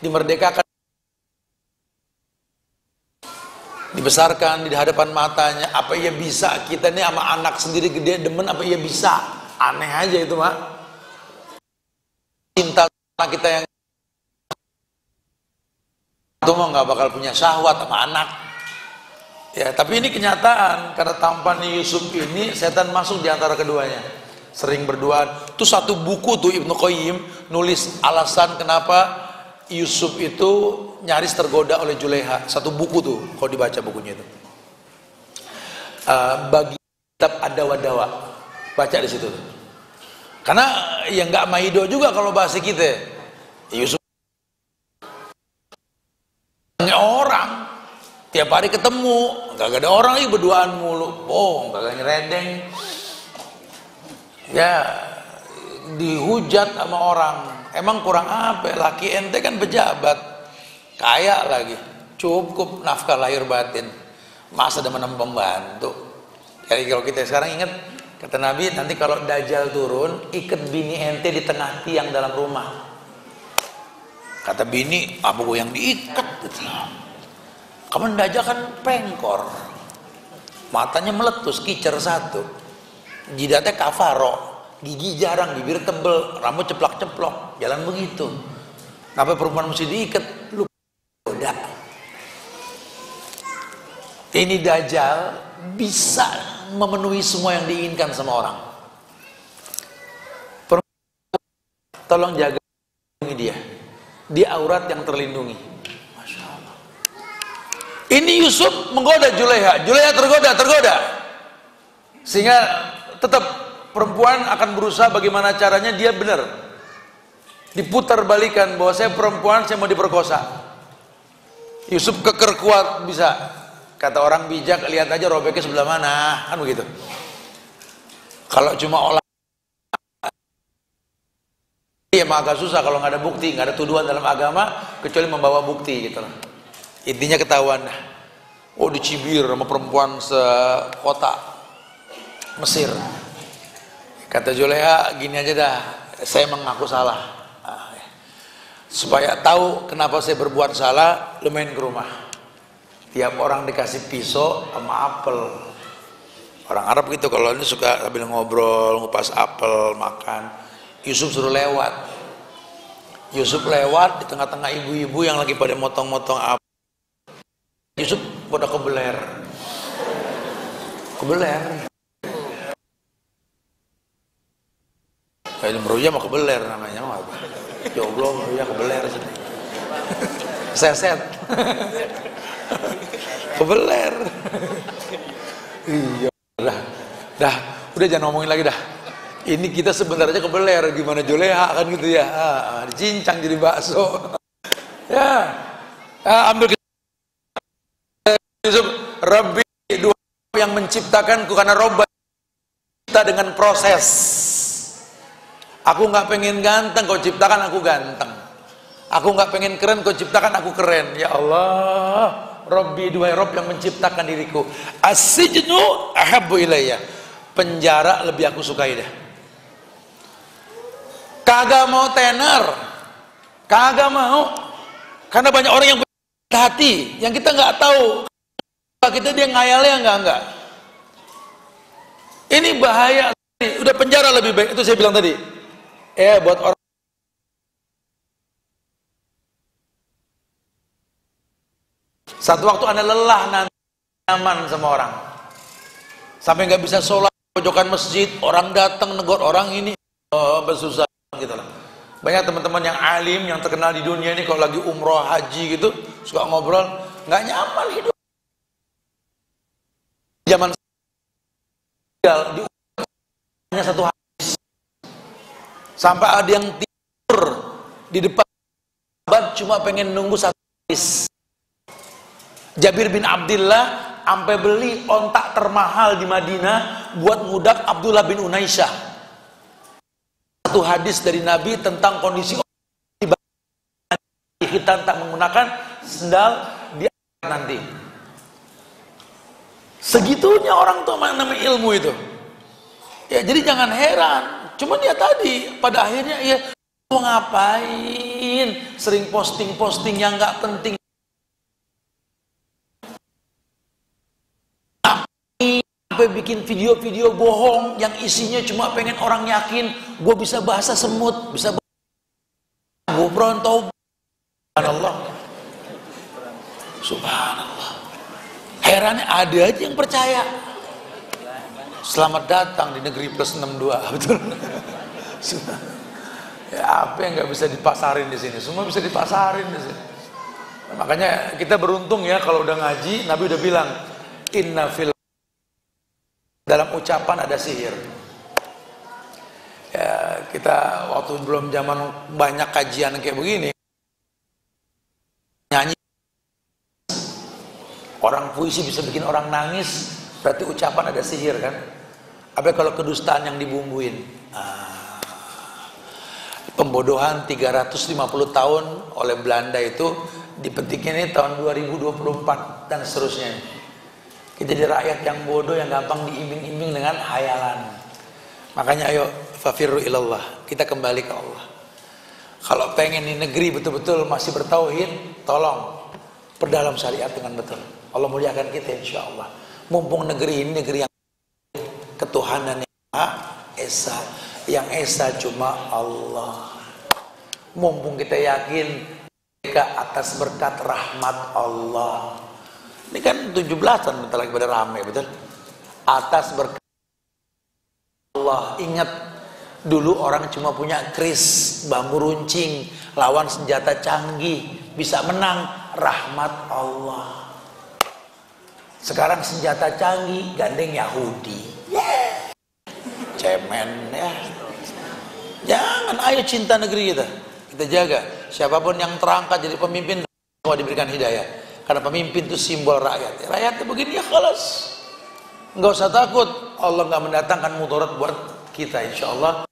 dimerdekakan, dibesarkan di hadapan matanya. Apa ia bisa, kita ini sama anak sendiri gede demen, apa ia bisa Aneh aja itu mah. Cinta kita yang itu mah nggak bakal punya syahwat sama anak. Ya, tapi ini kenyataan karena tampan Yusuf ini setan masuk di antara keduanya. Sering berduaan. Itu satu buku tuh Ibnu Qayyim nulis alasan kenapa Yusuf itu nyaris tergoda oleh Juleha. Satu buku tuh kalau dibaca bukunya itu. Bagi kitab Ad-Dawa, baca di situ. Karena ya nggak maido juga kalau bahasa kita. Yusuf orang tiap hari ketemu, gak ada orang lagi berduaan mulu. Oh, gak nyeredeng. Ya, dihujat sama orang. Emang kurang apa? Laki ente kan pejabat, kaya lagi, cukup nafkah lahir batin. Masa ada menambah pembantu? Jadi kalau kita sekarang ingat kata Nabi, nanti kalau Dajjal turun, ikat bini ente di tengah tiang dalam rumah. Kata bini, apa gue yang diikat? Kamu Dajjal kan pengkor, matanya meletus, kicer satu, jidatnya kafaro, gigi jarang, bibir tebel, rambut ceplok-ceplok, jalan begitu. Kenapa perempuan mesti diikat? Lu udah. Ini Dajjal bisa memenuhi semua yang diinginkan sama orang. Tolong jaga dia, aurat yang terlindungi. Masya Allah. Ini Yusuf menggoda Juleha, Juleha tergoda, sehingga tetap perempuan akan berusaha bagaimana caranya dia benar, diputar balikan bahwa saya perempuan, saya mau diperkosa. Yusuf keker kuat bisa. Kata orang bijak, lihat aja robeknya sebelah mana, kan begitu. Kalau cuma olah, ya agak susah kalau nggak ada bukti, nggak ada tuduhan dalam agama, kecuali membawa bukti gitu lah. Intinya ketahuan dah. Oh, dicibir sama perempuan sekota Mesir. Kata Juleha, gini aja dah, saya mengaku salah. Supaya tahu kenapa saya berbuat salah, lu main ke rumah. Tiap orang dikasih pisau sama apel. Orang Arab gitu, kalau ini suka sambil ngobrol, ngupas apel, makan. Yusuf suruh lewat. Yusuf lewat di tengah-tengah ibu-ibu yang lagi pada motong-motong apel. Yusuf pada kebeler. Kayak meruya mah kebeler namanya mah apa? Ya Allah, meruya kebeler sini. Seset. Kebeler. Iya, dah, udah jangan ngomongin lagi dah. Ini kita sebenarnya kebeler, gimana Juleha kan gitu ya, dicincang jadi bakso. Ya, ambil Yusuf, Rabbi, dua yang menciptakanku karena Robba kita dengan proses. Aku nggak pengen ganteng, kau ciptakan aku ganteng. Aku nggak pengen keren, kau ciptakan aku keren. Ya Allah. Rabbi, duhai Rabb yang menciptakan diriku. As-sijnu ahabbu ilayya. Penjara lebih aku sukai dah. Kagak mau tenar, kagak mau, karena banyak orang yang hati, yang kita nggak tahu, kita dia ngayalnya enggak. Ini bahaya. Udah penjara lebih baik. Itu saya bilang tadi. Buat orang. Satu waktu Anda lelah nanti nyaman sama orang, sampai nggak bisa sholat pojokan masjid, orang datang negor orang ini, bersusah gitu lah. Banyak teman-teman yang alim, yang terkenal di dunia ini kalau lagi umroh haji gitu, suka ngobrol, nggak nyaman hidup. Zaman tinggal di hanya satu hadis, sampai ada yang tidur di depan cuma pengen nunggu satu hadis. Jabir bin Abdillah sampai beli ontak termahal di Madinah buat ngudak Abdullah bin Unaisyah. Satu hadis dari Nabi tentang kondisi hitam tak menggunakan sendal di nanti. Segitunya orang tuh namanya ilmu itu. Ya jadi jangan heran. Cuman ya tadi pada akhirnya ya mau ngapain? Sering posting-posting yang nggak penting. Sampai bikin video-video bohong yang isinya cuma pengen orang yakin gue bisa bahasa semut, bisa gue berontau. Subhanallah. Subhanallah. Herannya ada aja yang percaya. Selamat datang di negeri plus 62, betul. Ya, apa yang nggak bisa dipasarin di sini? Semua bisa dipasarin di sini. Makanya kita beruntung ya kalau udah ngaji, Nabi udah bilang, inna fil, dalam ucapan ada sihir. Ya, kita waktu belum zaman banyak kajian kayak begini, nyanyi, orang puisi bisa bikin orang nangis, berarti ucapan ada sihir kan? Apa kalau kedustaan yang dibumbuin? Pembodohan 350 tahun oleh Belanda itu dipetiknya ini tahun 2024 dan seterusnya. Kita jadi rakyat yang bodoh yang gampang diiming-iming dengan hayalan. Makanya ayo fafirru ilallah, kita kembali ke Allah. Kalau pengen di negeri betul-betul masih bertauhid, tolong perdalam syariat dengan betul. Allah muliakan kita insya Allah. Mumpung negeri ini negeri yang ketuhanan yang Maha Esa, yang Esa cuma Allah. Mumpung kita yakin mereka atas berkat rahmat Allah. Ini kan 17-an bentar lagi pada rame, betul? Atas berkat Allah. Ingat dulu orang cuma punya kris, bambu runcing, lawan senjata canggih, bisa menang, rahmat Allah. Sekarang senjata canggih gandeng Yahudi. Cemen ya. Jangan, ayo cinta negeri kita. Kita jaga. Siapapun yang terangkat jadi pemimpin, semua diberikan hidayah. Karena pemimpin itu simbol rakyat. Rakyatnya begini ya khalas. Enggak usah takut. Allah enggak mendatangkan mudarat buat kita insya Allah.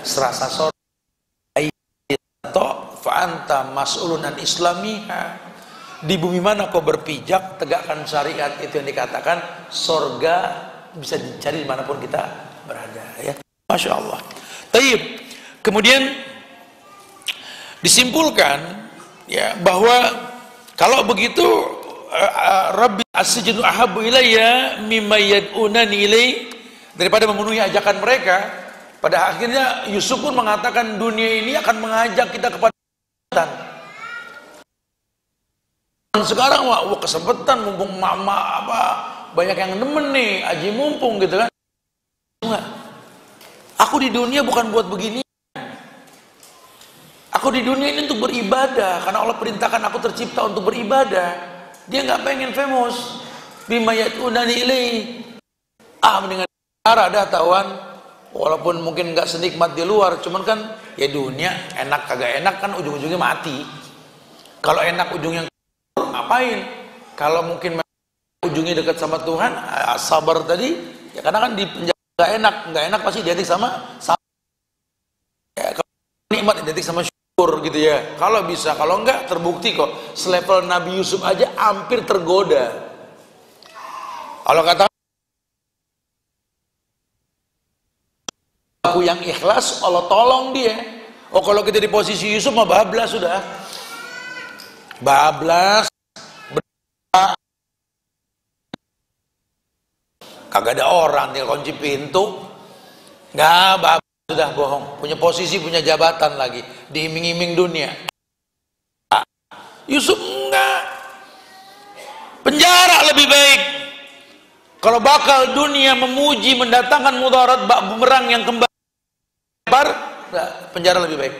Serasa sore atau fa'anta mas'ulun an islamiha. Di bumi mana kau berpijak, tegakkan syariat, itu yang dikatakan sorga bisa dicari dimanapun kita berada ya. Masya Allah. Taib. Kemudian disimpulkan ya bahwa kalau begitu Rabbi as-sijnu ahabbu ilayya mimma yad'unani ilai, daripada memenuhi ajakan mereka. Pada akhirnya Yusuf pun mengatakan dunia ini akan mengajak kita kepada kesempatan. Sekarang wah kesempatan mumpung mama apa banyak yang demen nih, aji mumpung gitu kan. Enggak. Aku di dunia bukan buat begini. Aku di dunia ini untuk beribadah, karena Allah perintahkan aku tercipta untuk beribadah. Dia nggak pengen famous. Bima yad'unani ilai. Mendingan cara dah tawan. Walaupun mungkin nggak senikmat di luar, cuman kan ya dunia enak kagak enak kan ujung-ujungnya mati. Kalau enak ujungnya ngapain? Kalau mungkin ujungnya dekat sama Tuhan, sabar tadi, ya karena kan di penjara nggak enak pasti identik sama sabar. Ya, kalau nikmat identik sama syukur gitu ya. Kalau bisa, kalau enggak terbukti kok selevel Nabi Yusuf aja hampir tergoda. Kalau kata aku yang ikhlas, Allah tolong dia. Oh kalau kita di posisi Yusuf mah bablas sudah. Bablas. Kagak ada orang, tinggal kunci pintu. Nggak, bablas sudah bohong. Punya posisi, punya jabatan lagi. Diiming-iming dunia. Yusuf enggak. Penjara lebih baik. Kalau bakal dunia memuji, mendatangkan mudarat bak bumerang yang kembali, penjara lebih baik.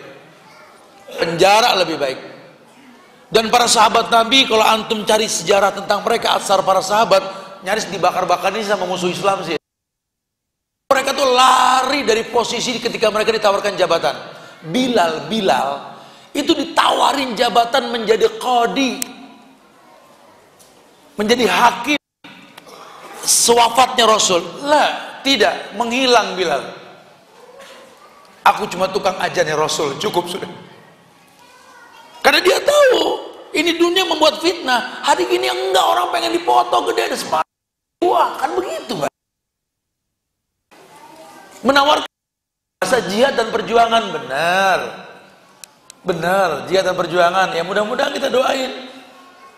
Penjara lebih baik. Dan para sahabat Nabi, kalau antum cari sejarah tentang mereka, asar para sahabat, nyaris dibakar-bakar ini sama musuh Islam sih. Mereka tuh lari dari posisi ketika mereka ditawarkan jabatan. Bilal itu ditawarin jabatan menjadi qadi, menjadi hakim. Sewafatnya Rasul, lah tidak, menghilang Bilal. Aku cuma tukang ajarnya Rasul, cukup sudah. Karena dia tahu ini dunia membuat fitnah. Hari gini enggak, orang pengen dipoto gede ada semangat. Wah kan begitu kan? Menawarkan rasa jihad dan perjuangan, benar jihad dan perjuangan. Ya mudah-mudahan kita doain.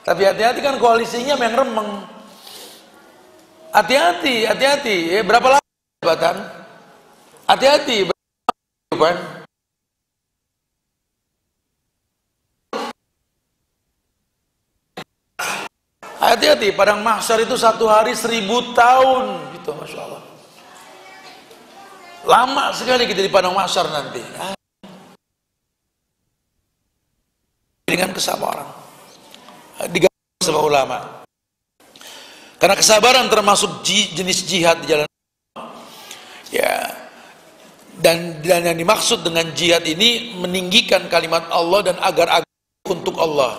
Tapi hati-hati kan koalisinya yang remeng. Hati-hati, hati-hati. Berapa lama jabatan? Hati-hati. Hati-hati, padang mahsyar itu 1 hari 1000 tahun gitu, Masya Allah. Lama sekali kita di padang mahsyar nanti. Dengan kesabaran. Digambarkan sama ulama. Karena kesabaran termasuk jenis jihad di jalan Allah. Ya. Dan yang dimaksud dengan jihad ini meninggikan kalimat Allah dan agar untuk Allah.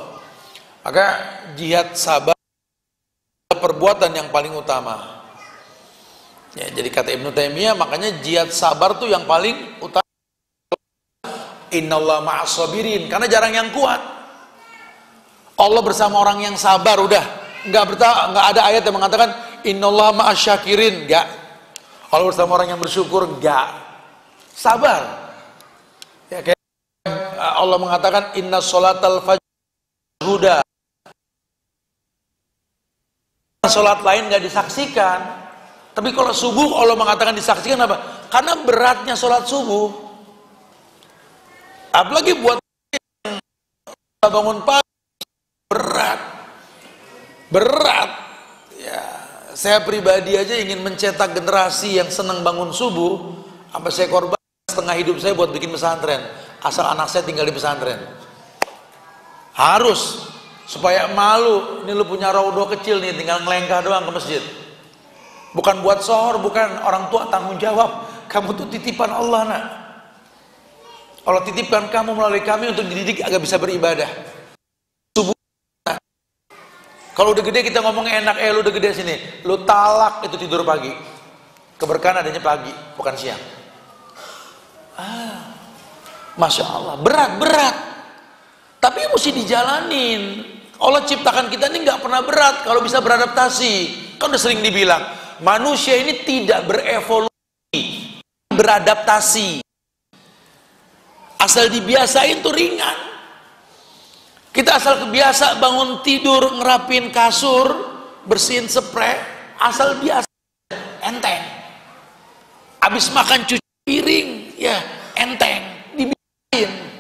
Maka jihad sabar perbuatan yang paling utama. Ya, jadi kata Ibnu Taimiyah, makanya jihad sabar tuh yang paling utama. Innallaha ma'as sabirin, karena jarang yang kuat. Allah bersama orang yang sabar, udah. Enggak ada ayat yang mengatakan innallaha ma'as syakirin, enggak. Allah bersama orang yang bersyukur, enggak. Sabar. Ya, kayak Allah mengatakan inna sholatal fajr huda. Sholat lain nggak disaksikan, tapi kalau subuh Allah mengatakan disaksikan apa? Karena beratnya sholat subuh. Apalagi buat yang bangun pagi, berat. Ya, saya pribadi aja ingin mencetak generasi yang senang bangun subuh, sampai saya korban setengah hidup saya buat bikin pesantren, asal anak saya tinggal di pesantren. Harus. Supaya malu, ini lu punya raudhah kecil nih, tinggal ngelengkah doang ke masjid. Bukan buat sohor, bukan, orang tua tanggung jawab. Kamu tuh titipan Allah, nak. Allah titipkan kamu melalui kami untuk dididik agar bisa beribadah. Subuh. Nah. Kalau udah gede kita ngomong enak, lu udah gede sini, lu talak itu tidur pagi. Keberkahan adanya pagi, bukan siang. Masya Allah, berat. Tapi mesti dijalanin. Allah ciptakan kita ini nggak pernah berat kalau bisa beradaptasi. Kan udah sering dibilang, manusia ini tidak berevolusi, beradaptasi. Asal dibiasain tuh ringan. Kita asal kebiasa bangun tidur, ngerapin kasur, bersihin spray, asal biasa, enteng. Habis makan cuci piring, ya enteng, dibiasain.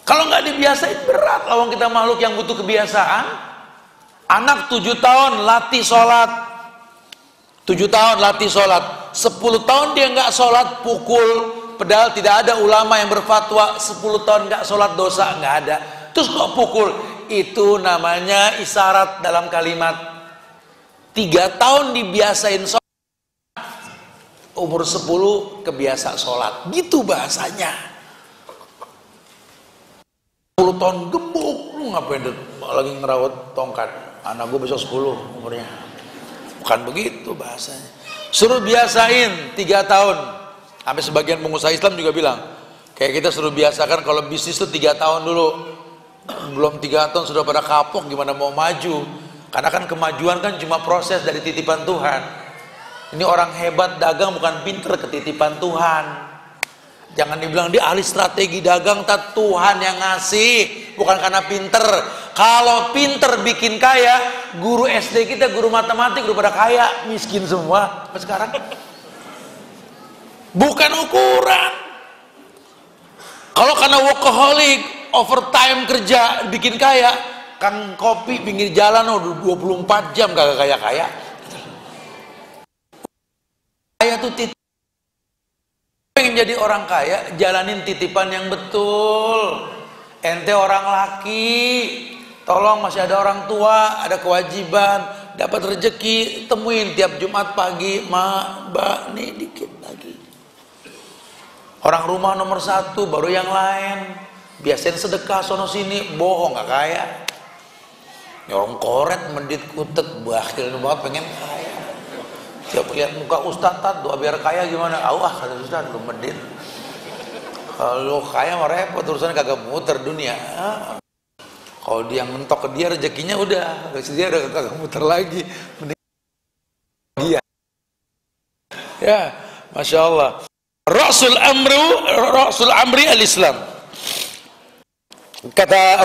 Kalau nggak dibiasain berat, lawang kita makhluk yang butuh kebiasaan. Anak 7 tahun latih sholat, 7 tahun latih sholat, 10 tahun dia nggak sholat pukul. Padahal tidak ada ulama yang berfatwa 10 tahun nggak sholat dosa, nggak ada. Terus kok pukul? Itu namanya isyarat dalam kalimat. 3 tahun dibiasain sholat, umur 10 kebiasa sholat, gitu bahasanya. 10 tahun gemuk, lu ngapain lagi ngerawat tongkat? Anak gue besok 10 umurnya. Bukan begitu bahasanya. Suruh biasain 3 tahun. Sampai sebagian pengusaha Islam juga bilang, kayak kita suruh biasakan kalau bisnis itu 3 tahun dulu. Belum 3 tahun sudah pada kapok, gimana mau maju? Karena kan kemajuan kan cuma proses dari titipan Tuhan. Ini orang hebat dagang bukan pinter, ketitipan Tuhan. Jangan dibilang dia ahli strategi dagang, tak, Tuhan yang ngasih, bukan karena pinter. Kalau pinter bikin kaya, guru SD kita, guru matematik udah pada kaya, miskin semua sampai sekarang. Bukan ukuran. Kalau karena workaholic, overtime kerja bikin kaya, kang kopi pinggir jalan udah 24 jam kagak kaya-kaya. Kaya tuh pengen jadi orang kaya, jalanin titipan yang betul. Ente orang laki, tolong, masih ada orang tua, ada kewajiban, dapat rezeki, temuin tiap Jumat pagi, mbak, nih dikit lagi. Orang rumah nomor 1, baru yang lain. Biasain sedekah sono sini, bohong gak kaya. Orang koret, mendit kutet, bakhil banget pengen kaya. Tiap lihat muka ustaz, doa biar kaya gimana? Kata ustaz, lu medit. Kalau kaya mah repot, urusannya kagak muter dunia. Kalau dia mentok ke dia, rezekinya udah, dia udah kagak muter lagi. Dia, ya, masya Allah. Rasul Amri al-Islam. Kata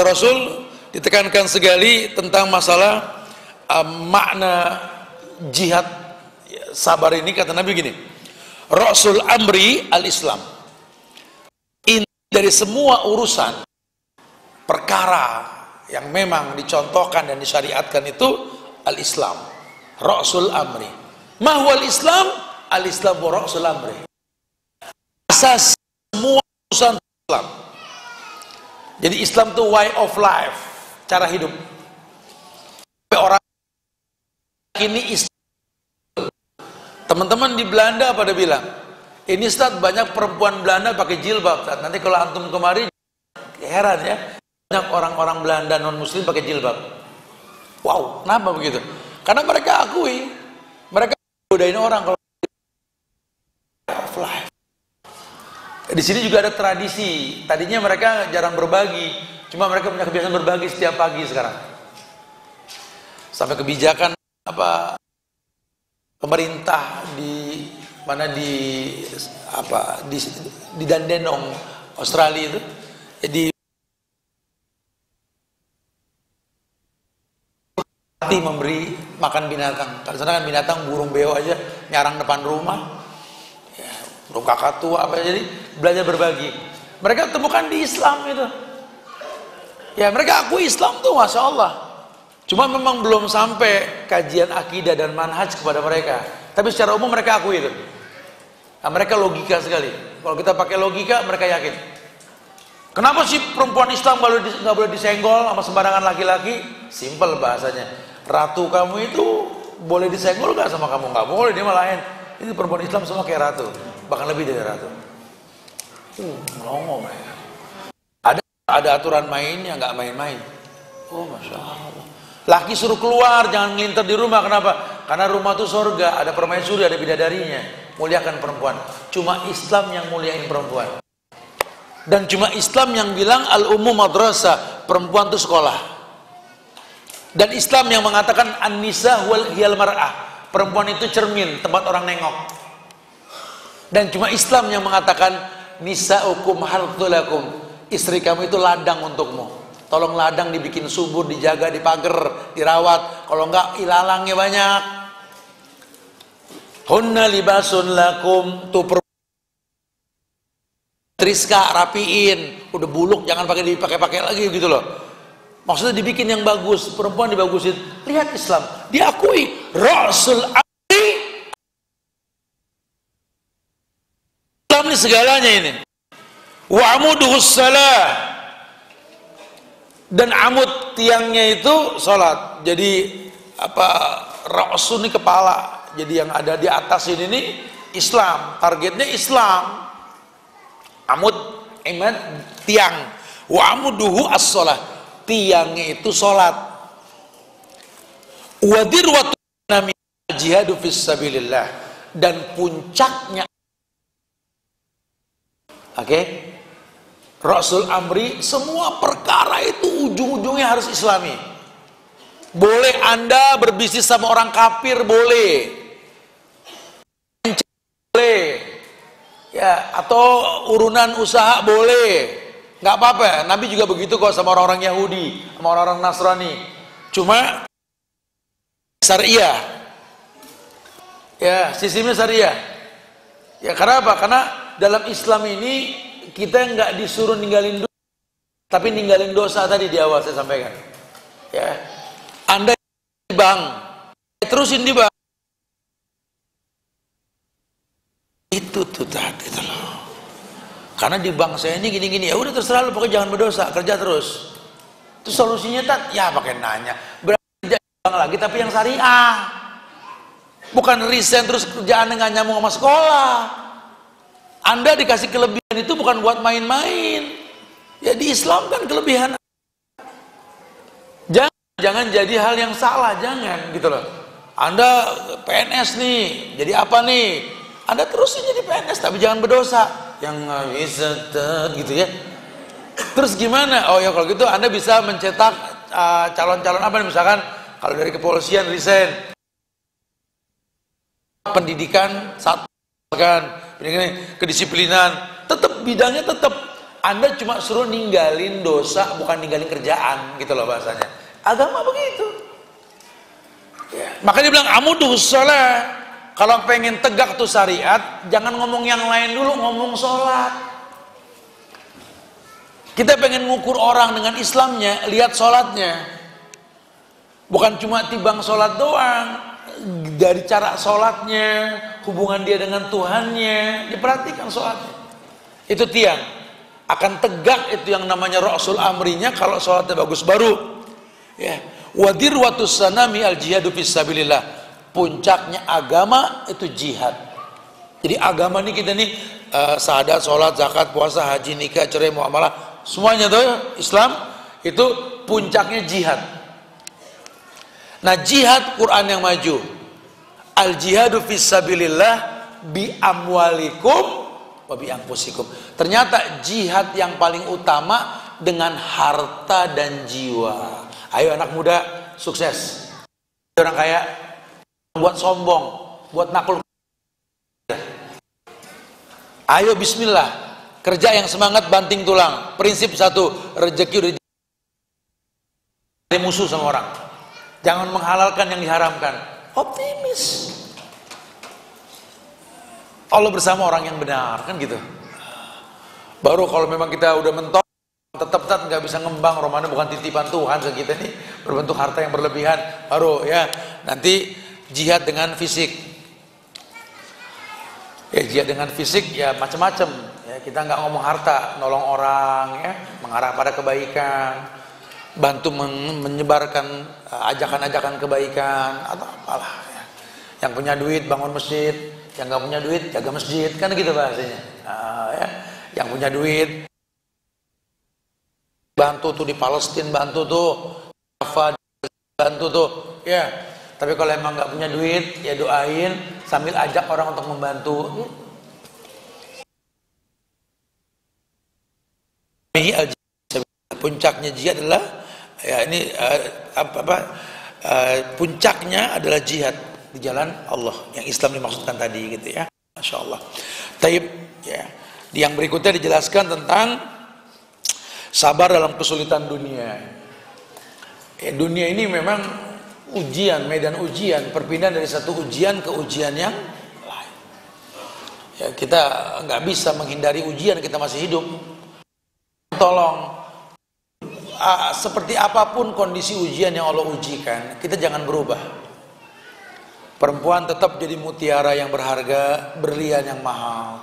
Rasul ditekankan sekali tentang masalah makna jihad sabar ini, kata Nabi gini, Rasul amri al-Islam, inti dari semua urusan perkara yang memang dicontohkan dan disyariatkan itu al-Islam, Rasul amri. Mahwal Islam, al-Islam wa Rasul amri, asas semua urusan Islam. Jadi Islam itu way of life, cara hidup. Orang ini Islam. Teman-teman di Belanda pada bilang, ini Ustaz banyak perempuan Belanda pakai jilbab. Nanti kalau antum kemari heran ya, banyak orang-orang Belanda non muslim pakai jilbab. Wow, kenapa begitu? Karena mereka akui, mereka godain orang kalau life. Di sini juga ada tradisi. Tadinya mereka jarang berbagi, cuma mereka punya kebiasaan berbagi setiap pagi sekarang. Sampai kebijakan apa pemerintah di mana di Dandenong Australia itu, jadi memberi makan binatang. Karena kan binatang burung beo aja nyarang depan rumah, ya, burung kakatu apa, jadi belajar berbagi. Mereka temukan di Islam itu, ya mereka akui Islam tuh masya Allah. Cuma memang belum sampai kajian akidah dan manhaj kepada mereka. Tapi secara umum mereka akui itu. Nah, mereka logika sekali. Kalau kita pakai logika, mereka yakin. Kenapa sih perempuan Islam nggak boleh disenggol sama sembarangan laki-laki? Simpel bahasanya. Ratu kamu itu boleh disenggol nggak sama kamu? Nggak boleh, dia malahin. Ini perempuan Islam semua kayak ratu, bahkan lebih dari ratu. Melongo mereka. Ada aturan mainnya, nggak main-main. Oh masya Allah. Laki suruh keluar, jangan ngelinter di rumah. Kenapa? Karena rumah itu surga, ada permaisuri, ada bidadarinya. Muliakan perempuan. Cuma Islam yang muliain perempuan. Dan cuma Islam yang bilang al-ummu madrasah, perempuan itu sekolah. Dan Islam yang mengatakan an-nisa hiyal mar'ah, perempuan itu cermin, tempat orang nengok. Dan cuma Islam yang mengatakan nisa'ukum harthulakum, istri kamu itu ladang untukmu. Tolong ladang dibikin subur, dijaga, dipager, dirawat. Kalau enggak ilalangnya banyak. Hunna libasun lakum, tuh triska rapiin, udah buluk jangan dipakai lagi gitu loh. Maksudnya dibikin yang bagus, perempuan dibagusin. Lihat Islam, diakui Rasul amri. Islam ini segalanya ini. Wa amuduhus salah. Dan amud tiangnya itu sholat. Jadi apa, Rasul ini kepala. Jadi yang ada di atas ini nih Islam, targetnya Islam. Amud, imad, tiang. Wa amuduhu as-sholah, tiangnya itu sholat. Wa dirwatu nami jihadu fis sabilillah, dan puncaknya, oke, Rasul amri, semua perkara itu ujung-ujungnya harus Islami. Boleh Anda berbisnis sama orang kafir, boleh, ya, atau urunan usaha boleh, nggak apa-apa. Nabi juga begitu kok sama orang-orang Yahudi, sama orang-orang Nasrani. Cuma syariah, ya, sistemnya syariah. Ya, karena apa? Karena dalam Islam ini kita nggak disuruh ninggalin dosa, tapi ninggalin dosa tadi di awal saya sampaikan. Ya, Anda di bank, terusin di bank. Itu tuh tadi itu loh. Karena di bank saya ini gini-gini, ya udah terserah lu, pokoknya jangan berdosa, kerja terus. Itu solusinya ya pakai nanya. Berarti kerja di bank lagi tapi yang syariah. Bukan resign terus kerjaan nggak nyambung sama sekolah. Anda dikasih kelebihan itu bukan buat main-main. Ya di Islam kan kelebihan. Jangan jadi hal yang salah, jangan gitu loh. Anda PNS nih, jadi apa nih? Anda terusin jadi PNS tapi jangan berdosa. Yang bisa gitu ya. Terus gimana? Oh ya kalau gitu Anda bisa mencetak calon-calon apa nih? Misalkan kalau dari kepolisian resign, pendidikan satu kan, kedisiplinan, tetap bidangnya tetap. Anda cuma suruh ninggalin dosa, bukan ninggalin kerjaan gitu loh bahasanya. Agama begitu. Ya. Maka dia bilang amudus shalah. Kalau pengen tegak tuh syariat, jangan ngomong yang lain dulu, ngomong sholat. Kita pengen ngukur orang dengan Islamnya, lihat sholatnya. Bukan cuma timbang sholat doang, dari cara sholatnya, hubungan dia dengan Tuhannya, diperhatikan sholatnya. Itu tiang. Akan tegak itu yang namanya Rasul Amrinya kalau sholatnya bagus baru. Ya. Wadirwatus sanami al jihadu fisabilillah. Puncaknya agama itu jihad. Jadi agama nih kita nih syahadat, sholat, zakat, puasa, haji, nikah, cerai, muamalah, semuanya tuh Islam itu puncaknya jihad. Nah jihad Quran yang maju. Al jihadu fisabilillah bi amwalikum wa bi anfusikum. Ternyata jihad yang paling utama dengan harta dan jiwa. Ayo anak muda sukses. Orang kaya buat sombong, buat nakul. Ayo bismillah, kerja yang semangat banting tulang. Prinsip satu, rezeki udah jadi musuh sama orang. Jangan menghalalkan yang diharamkan. Optimis. Allah bersama orang yang benar, kan gitu. Baru kalau memang kita udah mentok, tetap nggak bisa ngembang. Romana bukan titipan Tuhan ke kita nih, berbentuk harta yang berlebihan. Baru ya, nanti jihad dengan fisik. Ya jihad dengan fisik ya macam-macam. Ya, kita nggak ngomong harta, nolong orang, ya, mengarah pada kebaikan, bantu menyebarkan ajakan-ajakan kebaikan atau apalah. Ya. Yang punya duit bangun masjid, yang nggak punya duit jaga masjid, kan gitu bahasanya. Ya. Yang punya duit bantu tuh di Palestina, bantu tuh bantu tuh, ya. Tapi kalau emang nggak punya duit, ya doain sambil ajak orang untuk membantu. Puncaknya jihad adalah, ya ini puncaknya adalah jihad di jalan Allah yang Islam dimaksudkan tadi, gitu ya. Masya Allah. Taib, ya. Yang berikutnya dijelaskan tentang sabar dalam kesulitan dunia. Ya, dunia ini memang ujian, medan ujian, perpindahan dari satu ujian ke ujian yang lain. Ya, kita nggak bisa menghindari ujian, kita masih hidup. Tolong, seperti apapun kondisi ujian yang Allah ujikan, kita jangan berubah. Perempuan tetap jadi mutiara yang berharga, berlian yang mahal.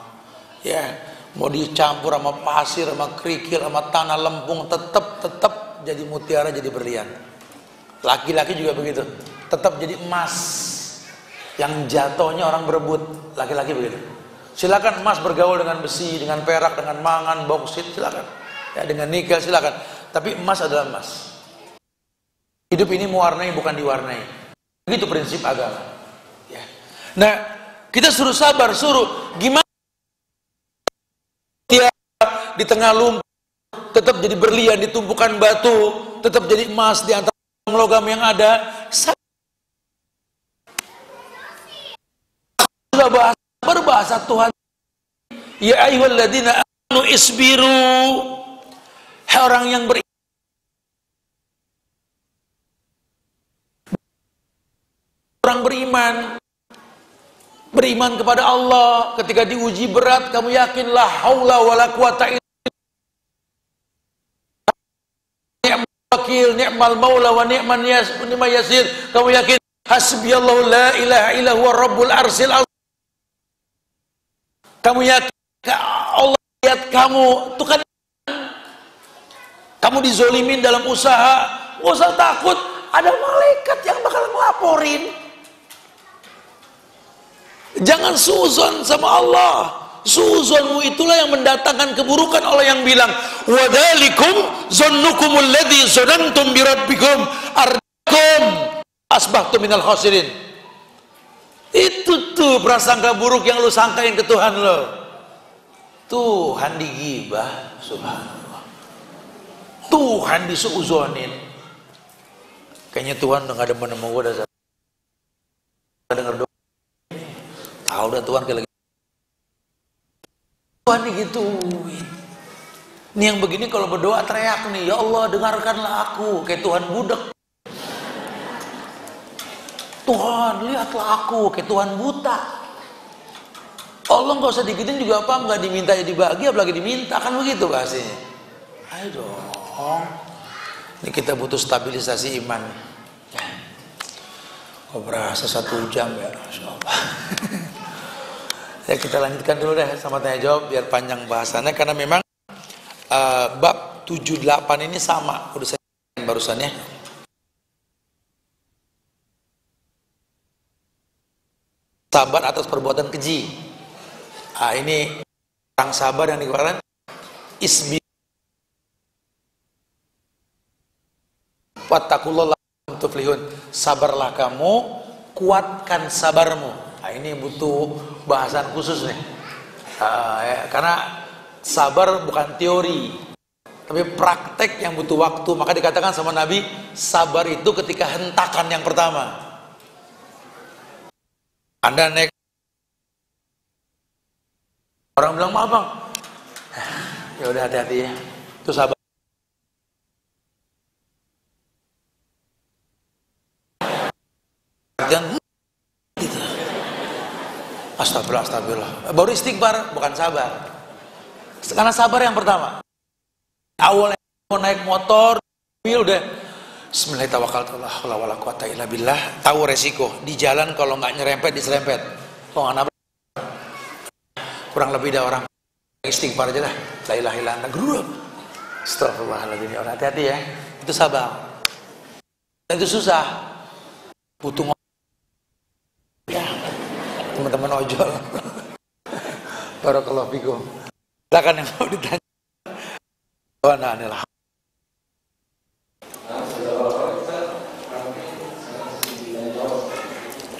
Ya, mau dicampur sama pasir, sama kerikil, sama tanah lempung, tetap jadi mutiara, jadi berlian. Laki-laki juga begitu, tetap jadi emas yang jatuhnya orang berebut. Laki-laki begitu. Silakan emas bergaul dengan besi, dengan perak, dengan mangan, bauksit, silakan. Ya, dengan nikel silakan. Tapi emas adalah emas. Hidup ini mewarnai bukan diwarnai. Begitu prinsip agama. Ya. Nah, kita suruh sabar, suruh gimana dia di tengah lumpur tetap jadi berlian, ditumpukan batu, tetap jadi emas di antara logam yang ada. Berbahasa Tuhan, ya ayyuhalladzina amanu isbiru, hai orang yang beriman kepada Allah. Ketika diuji berat, kamu yakin la haula wala quwata illa wakil, ni'mal maula wa ni'man yasir. Kamu yakin hasbiyallahu la ilaha illa huwa rabbul arsil azim. Kamu yakin Allah lihat kamu tuh kan, kamu dizolimin dalam usaha, nggak usah takut, ada malaikat yang bakal ngelaporin. Jangan suzon sama Allah. Suzonmu itulah yang mendatangkan keburukan. Allah yang bilang wadalikum zonnukumul ladzi zonantum birabbikum ardakum asbahtum minal khasirin. Itu tuh prasangka buruk yang lu sangkain ke Tuhan lo. Tuhan digibah, subhanallah. Tuhan disuuzonin. Kayaknya Tuhan udah gak ada menemu gue dah. Dengar doa. Tahu dah Tuhan kayak lagi. Tuhan digituin. Ini yang begini kalau berdoa teriak nih, ya Allah dengarkanlah aku, kayak Tuhan budak. Tuhan, lihatlah aku, kayak Tuhan buta. Allah nggak usah digituin juga apa, nggak diminta ya dibagi, apalagi diminta, kan begitu bahasanya. Ayo dong, ini kita butuh stabilisasi iman. Oh berasa 1 jam ya, Masya Allah. Ya kita lanjutkan dulu deh sama tanya jawab biar panjang bahasannya, karena memang bab 78 ini sama, udah saya barusan ya. Sabar atas perbuatan keji. Ini orang sabar yang dikatakan isbi wattaqullaha la'allakum tuflihun. Sabarlah kamu, kuatkan sabarmu. Ini butuh bahasan khusus nih. Karena sabar bukan teori, tapi praktek yang butuh waktu. Maka dikatakan sama Nabi, sabar itu ketika hentakan yang pertama. Anda naik, orang bilang maaf bang, ya udah hati-hati ya, itu sabar. Dan gitu. Astagfirullah, astagfirullah. Baru istighfar, bukan sabar. Karena sabar yang pertama. Awalnya mau naik motor, udah Bismillahirrahmanirrahim. Tahu resiko di jalan kalau nggak nyerempet diserempet. Kalau nggak nabrak, kurang lebih ada orang istighfar aja lah. La ilaha illallah. Astagfirullahaladzim. Orang hati-hati ya. Itu sabar. Dan itu susah. Butuh ya. Teman-teman ojol. Barakallahu fikum. Silakan yang mau ditanya.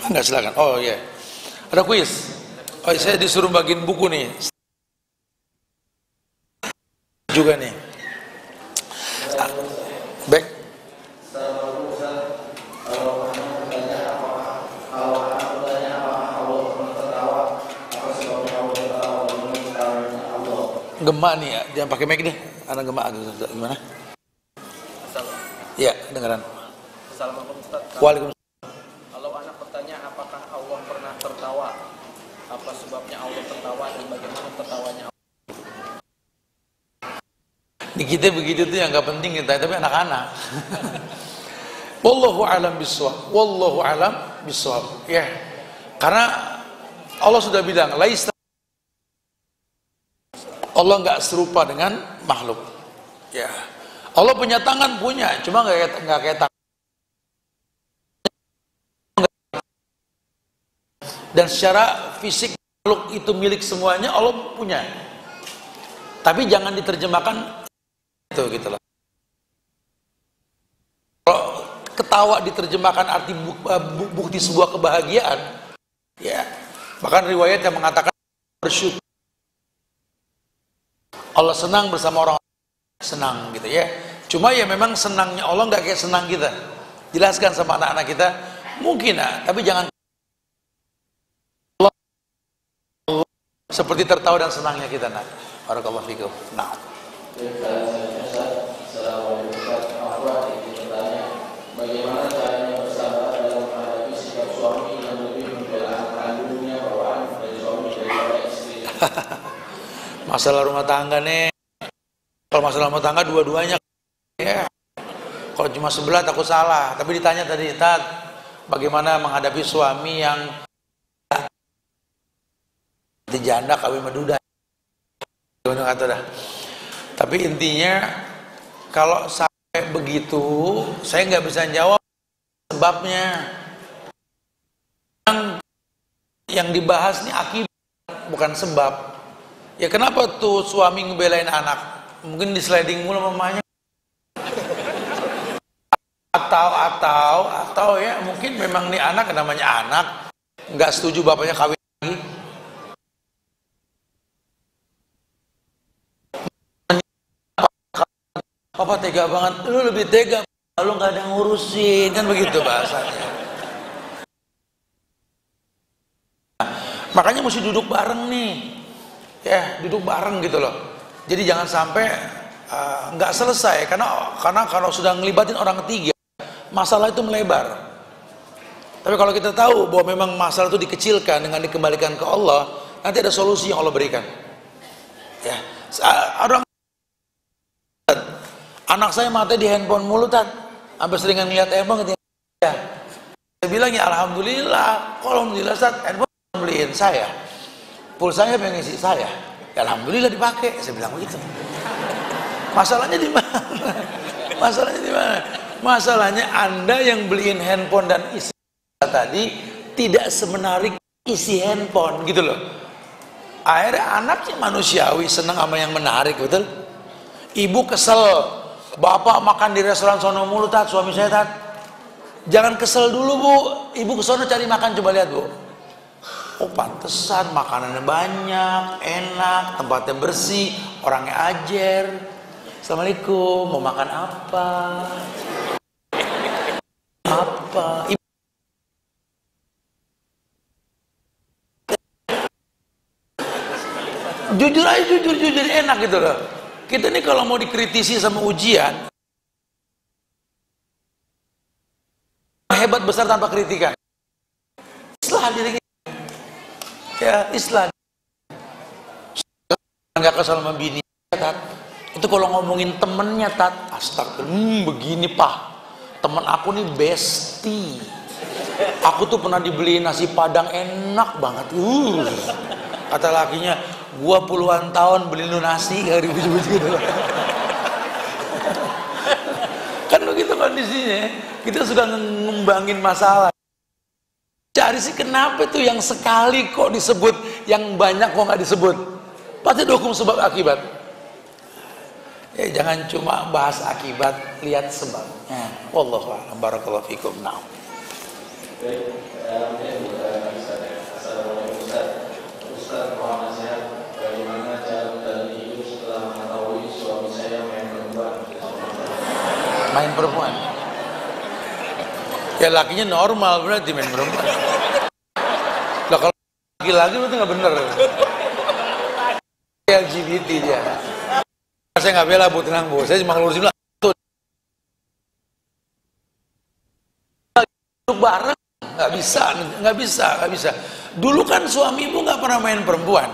Enggak, silakan. Oh iya. Ada kuis. Oh, saya disuruh bagiin buku nih. Juga nih. Baik. Gemak nih ya, jangan pakai mic deh. Anak gemak gimana? Iya, dengaran. Assalamualaikum Ustaz. Waalaikumsalam. Kalau anak bertanya apakah Allah pernah tertawa, apa sebabnya Allah tertawa dan bagaimana tertawanya Allah? Di kita begitu tuh yang nggak penting kita, tapi anak-anak. Wallahu alam bisawab. Wallahu alam bisawab. Ya, karena Allah sudah bilang, laisa Allah nggak serupa dengan makhluk. Ya, Allah punya tangan, punya, cuma nggak kayak tangan. Dan secara fisik makhluk itu milik semuanya, Allah punya. Tapi jangan diterjemahkan itu gitu loh. Kalau ketawa diterjemahkan arti bukti sebuah kebahagiaan, ya, bahkan riwayat yang mengatakan bersyukur. Allah senang bersama orang senang gitu ya. Cuma ya memang senangnya Allah nggak kayak senang kita. Jelaskan sama anak-anak kita, mungkin tapi jangan Allah seperti tertawa dan senangnya kita. Nah, barakallahu fikum. Nah. Bagaimana caranya bersabar dalam menghadapi sikap suami yang lebih membela anak kandungnya bawaan dari suami daripada istri? Masalah rumah tangga nih, kalau masalah rumah tangga dua-duanya ya. Kalau cuma sebelah takut salah, tapi ditanya tadi, Tat, bagaimana menghadapi suami yang janda kawin meduda? Tapi intinya kalau sampai begitu, saya nggak bisa jawab sebabnya. Yang dibahas nih akibat, bukan sebab. Ya kenapa tuh suami ngebelain anak? Mungkin di sliding mulu mamanya. Atau ya mungkin memang nih anak, namanya anak, nggak setuju bapaknya kawin lagi. Papa tega banget, lu lebih tega, lu nggak ada ngurusin, kan begitu bahasanya. Makanya mesti duduk bareng nih. Ya, duduk bareng gitu loh. Jadi jangan sampai nggak selesai, karena kalau sudah ngelibatin orang ketiga, masalah itu melebar. Tapi kalau kita tahu bahwa memang masalah itu dikecilkan dengan dikembalikan ke Allah, nanti ada solusi yang Allah berikan. Ya, orang anak saya mati di handphone mulu, sampai seringan ngeliat handphone ya. Saya bilang ya alhamdulillah, kalau alhamdulillah handphone beliin saya, pulsanya pengen isi saya, ya alhamdulillah dipakai. Saya bilang begitu. Masalahnya di mana? Masalahnya di mana? Masalahnya Anda yang beliin handphone dan isi tadi tidak semenarik isi handphone gitu loh. Akhirnya anak sih manusiawi, senang sama yang menarik, betul. Ibu kesel, bapak makan di restoran sono mulu, suami saya, jangan kesel dulu bu, ibu kesono cari makan, coba lihat bu. Oh pantesan makanannya banyak, enak, tempatnya bersih, orangnya ajer. Assalamualaikum, mau makan apa? Apa? Jujur aja, jujur enak gitu loh. Kita nih kalau mau dikritisi sama ujian, hebat besar tanpa kritikan. Islah diri kita. Ya, islah. Enggak kesal sama bini, Tat. Itu kalau ngomongin temennya, Tat, astagfirullah, begini Pak. Temen aku nih bestie. Aku tuh pernah dibeliin nasi padang enak banget. Kata lakinya, gua puluhan tahun beli lu nasi gak ribut-ribut gitu. Kan begitu kondisinya. Kita sudah ngembangin masalah. Cari sih kenapa tuh yang sekali kok disebut, yang banyak kok nggak disebut. Pasti ada hukum sebab akibat. Ya jangan cuma bahas akibat, lihat sebabnya. Wallahu a'lam. Barakallahu fikum. Na'am. Ustaz, mohon nasihat bagaimana cara menjalani hidup setelah mengetahui suami saya main perempuan. Main perempuan. Ya lakinya normal berarti main perempuan. Lah kalau laki-laki berarti nggak bener. LGBT dia. Saya nggak bela bu, tenang bu. Saya cuma ngelurusin lah. Duduk bareng nggak bisa. Dulu kan suami ibu nggak pernah main perempuan.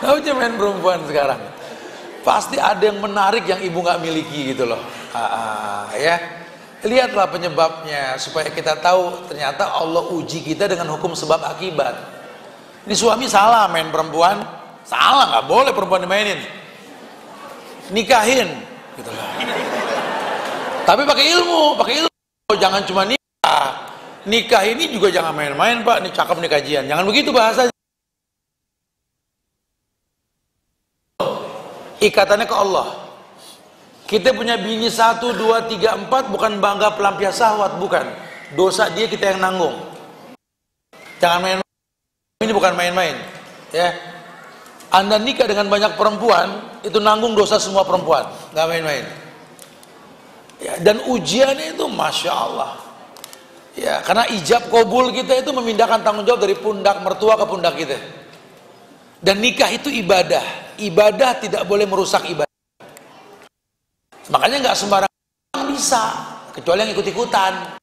Nggak usah main perempuan sekarang. Pasti ada yang menarik yang ibu nggak miliki gitu loh. Ya, lihatlah penyebabnya supaya kita tahu ternyata Allah uji kita dengan hukum sebab akibat. Ini suami salah main perempuan, salah, nggak boleh perempuan dimainin. Nikahin, gitu loh. Tapi pakai ilmu, jangan cuma nikah. Nikah ini juga jangan main-main pak, ini cakep nih kajian. Jangan begitu bahasanya. Ikatannya ke Allah. Kita punya bini 1, 2, 3, 4 bukan bangga pelampiasan syahwat, bukan. Dosa dia kita yang nanggung. Jangan main-main. Ini bukan main-main. Ya. Anda nikah dengan banyak perempuan, itu nanggung dosa semua perempuan, nggak main-main. Ya, dan ujiannya itu masya Allah. Ya, karena ijab kabul kita itu memindahkan tanggung jawab dari pundak mertua ke pundak kita. Dan nikah itu ibadah. Ibadah tidak boleh merusak ibadah. Makanya nggak sembarangan bisa, kecuali yang ikut-ikutan.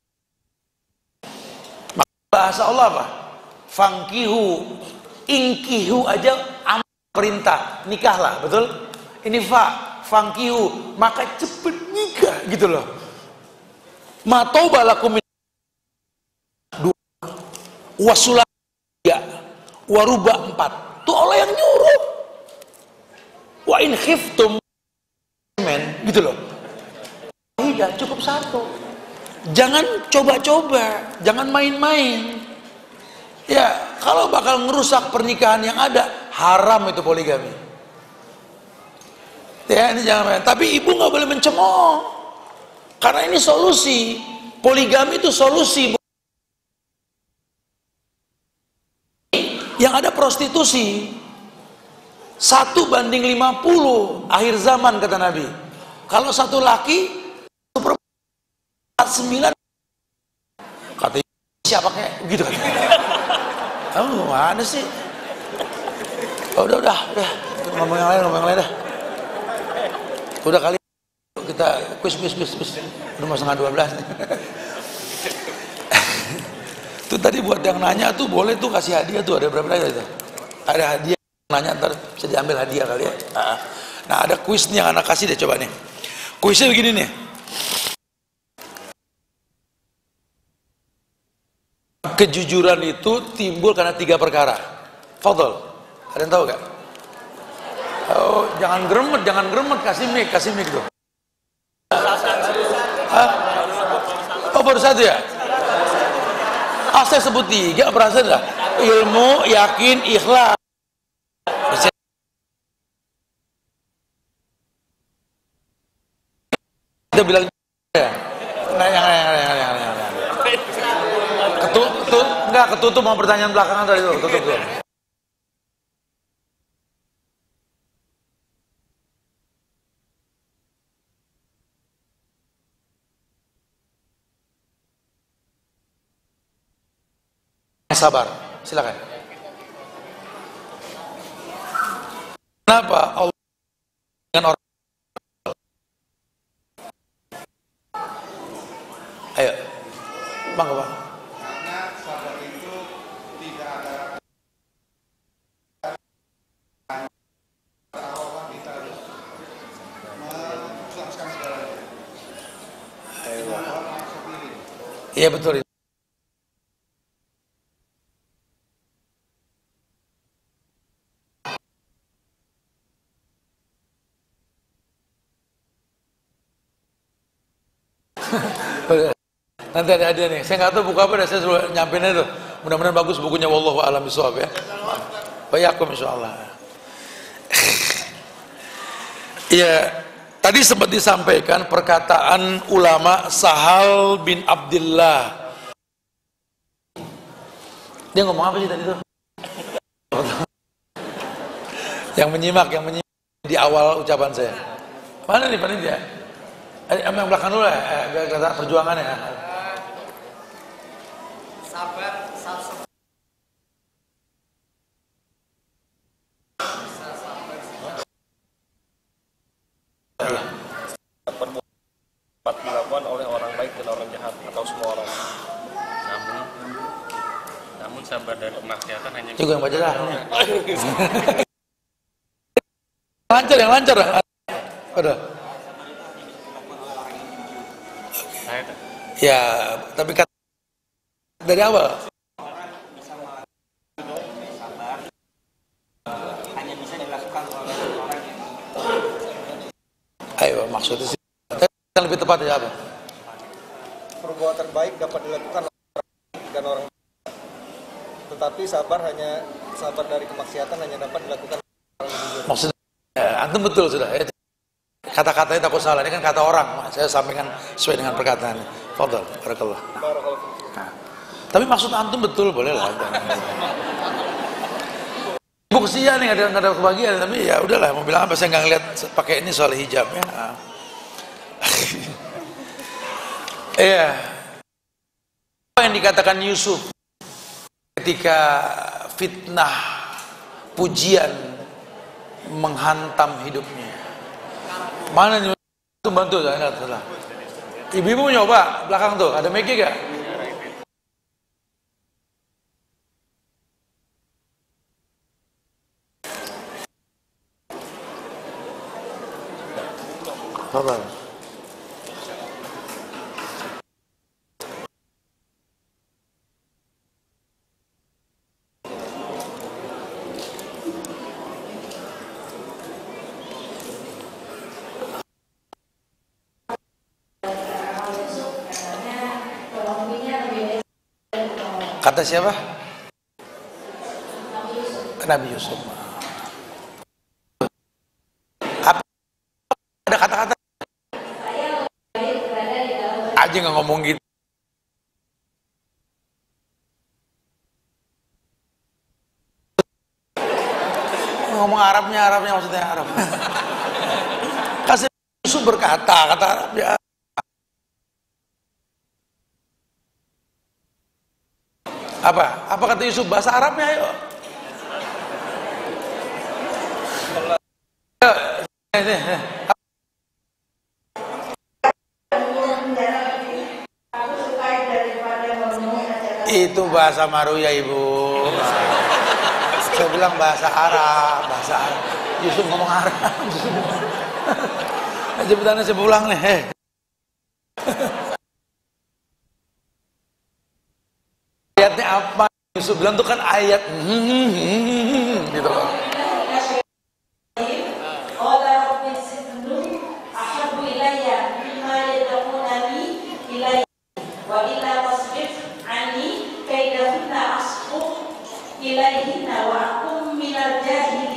Bahasa Allah apa? Fangkihu, ingkihu aja perintah, nikahlah, betul? Ini fangkihu, maka cepet nikah gitu loh. Matobalakum dua, wasulah ya, waruba 4. Tuh Allah yang nyuruh. Wa in khiftum gitu loh. Tidak cukup 1. Jangan coba-coba, jangan main-main. Ya, kalau bakal ngerusak pernikahan yang ada, haram itu poligami. Ya, ini jangan main. Tapi ibu nggak boleh mencemooh. Karena ini solusi. Poligami itu solusi. Yang ada prostitusi. 1:50 akhir zaman kata Nabi. Kalau satu laki, 9 kata siapa kayak gitu kan? Kamu mana sih? Udah ngomong yang lain dah. Udah kali kita kuis. Udah mau setengah 12 nih. Tuh tadi buat yang nanya tuh boleh tuh kasih hadiah tuh, ada berapa itu? Ada hadiah, nanya ntar bisa diambil hadiah kali ya. Nah ada kuis nih yang anak kasih deh, coba nih. Kuisnya begini nih. Kejujuran itu timbul karena 3 perkara. Fadol, ada yang tahu gak? Oh, jangan geremet, kasih mic tuh. Oh baru satu ya? Saya sebut 3, perasaan lah. Ilmu, yakin, ikhlas. Kita bilang ya. Ketutup mau pertanyaan belakangan tadi tuh, ketutup tuh. Sabar, silakan. Kenapa Allah dengan orang? Ayo, bang. Karena sabar itu tidak ada Allah, kita harus mengikhlaskan segalanya. Iya betul. Nanti ada hadiah nih. Saya nggak tahu buku apa, dan saya suruh nyampein itu. Mudah-mudahan bagus bukunya. Wallahu a'lam bishawab ya. Bayakum insyaallah. Ya, tadi sempat disampaikan perkataan ulama Sahal bin Abdullah. Dia ngomong apa sih tadi tuh? Yang menyimak di awal ucapan saya. Mana nih panitia? Yang belakang dulu ya, kata perjuangannya. Sabar. Perbuatan dilakukan oleh orang baik dan orang jahat atau semua orang. Namun sabar dan kemaksiatan hanya Juga yang baca dah. Yang lancar. Udah. Ya, tapi kata dari awal. Hanya bisa dilakukan oleh orang yang Ayo, maksudnya sih yang lebih tepat ya apa? Perbuatan baik dapat dilakukan dan orang, tetapi sabar dari kemaksiatan hanya dapat dilakukan orang jujur. Maksudnya antum betul sudah ya. Kata-katanya takut salah, ini kan kata orang. Saya sampaikan sesuai dengan perkataan. Fadhal, barakallah. Nah, tapi maksud antum betul, boleh lah. Ibu kesian nih, nggak ada kebahagiaan, tapi ya udahlah, mau bilang apa, saya nggak ngeliat pakai ini soal hijab ya. Iya. Apa yang dikatakan Yusuf ketika fitnah pujian menghantam hidupnya? Mana nih tuh bantu salah. Ibu-ibu nyoba belakang tuh, ada Megi gak? Apa? Kata siapa? Nabi Yusuf. Apa? Ada kata-kata aja nggak ngomong gitu. Ngomong Arabnya maksudnya Arab. Kasih Yusuf berkata, kata Arab ya. Apa kata Yusuf bahasa Arabnya ayo? Itu bahasa Maruya, Ibu. Saya bilang bahasa Arab. Yusuf ngomong Arab. Jebutannya saya pulang nih. Ayatnya apa? Yusuf bilang itu kan ayat gitu loh.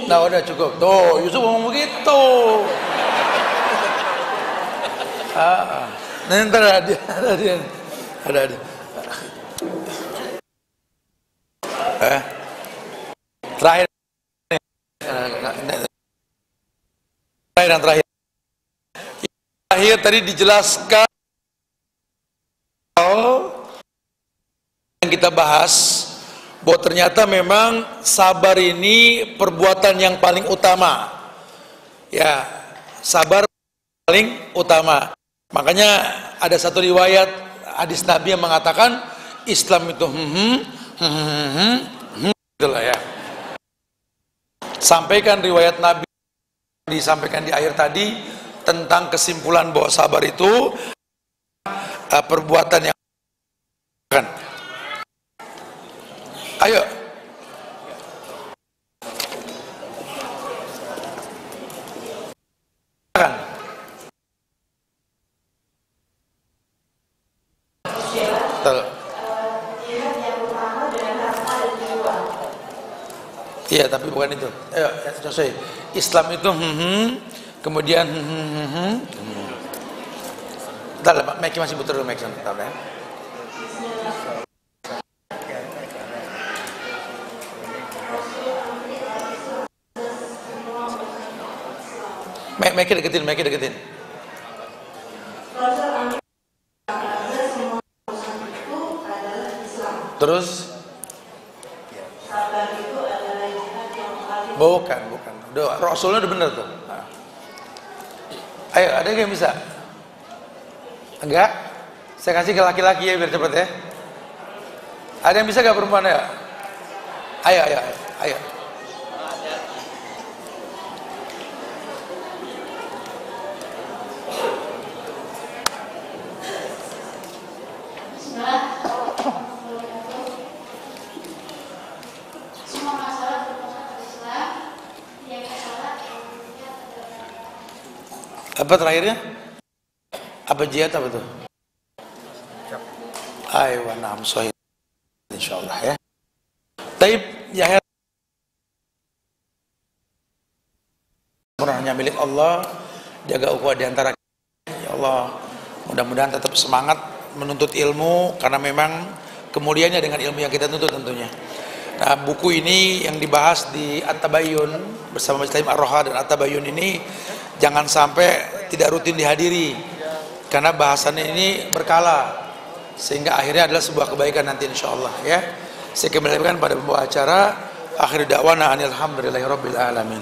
Nah udah cukup. Tuh Yusuf ngomong begitu. Nah ntar ada. Terakhir yang terakhir tadi dijelaskan yang kita bahas bahwa ternyata memang sabar ini perbuatan yang paling utama. Ya, sabar paling utama. Makanya ada satu riwayat hadis Nabi yang mengatakan Islam itu itulah ya. Sampaikan riwayat Nabi disampaikan di akhir tadi tentang kesimpulan bahwa sabar itu perbuatan yang kan. Ayo. Iya, tapi bukan itu. Ayo, selesai. Islam itu kemudian Bentar, Mike masih putar dulu, Mike. Bentar ya. Mike deketin. Terus? Bukan. Udah, Rasulnya udah bener tuh. Nah. Ayo, ada yang bisa? Enggak? Saya kasih ke laki-laki ya biar cepet ya. Ada yang bisa gak perempuan ya? Ayo. Apa terakhirnya? Apa jihad apa tuh? Ayo, na'am sahih. Insyaallah ya. Taib ya hanya milik Allah, jaga ukhuwah di antara kita. Ya Allah, mudah-mudahan tetap semangat menuntut ilmu karena memang kemuliaannya dengan ilmu yang kita tuntut tentunya. Nah, buku ini yang dibahas di At-Tabayyun bersama Majelis Ta'lim Ar-Roha dan At-Tabayyun ini jangan sampai tidak rutin dihadiri karena bahasannya ini berkala sehingga akhirnya adalah sebuah kebaikan nanti insyaallah ya. Saya kembalikan pada pembawa acara. Akhir da'wana anil hamdulillahi rabbil alamin.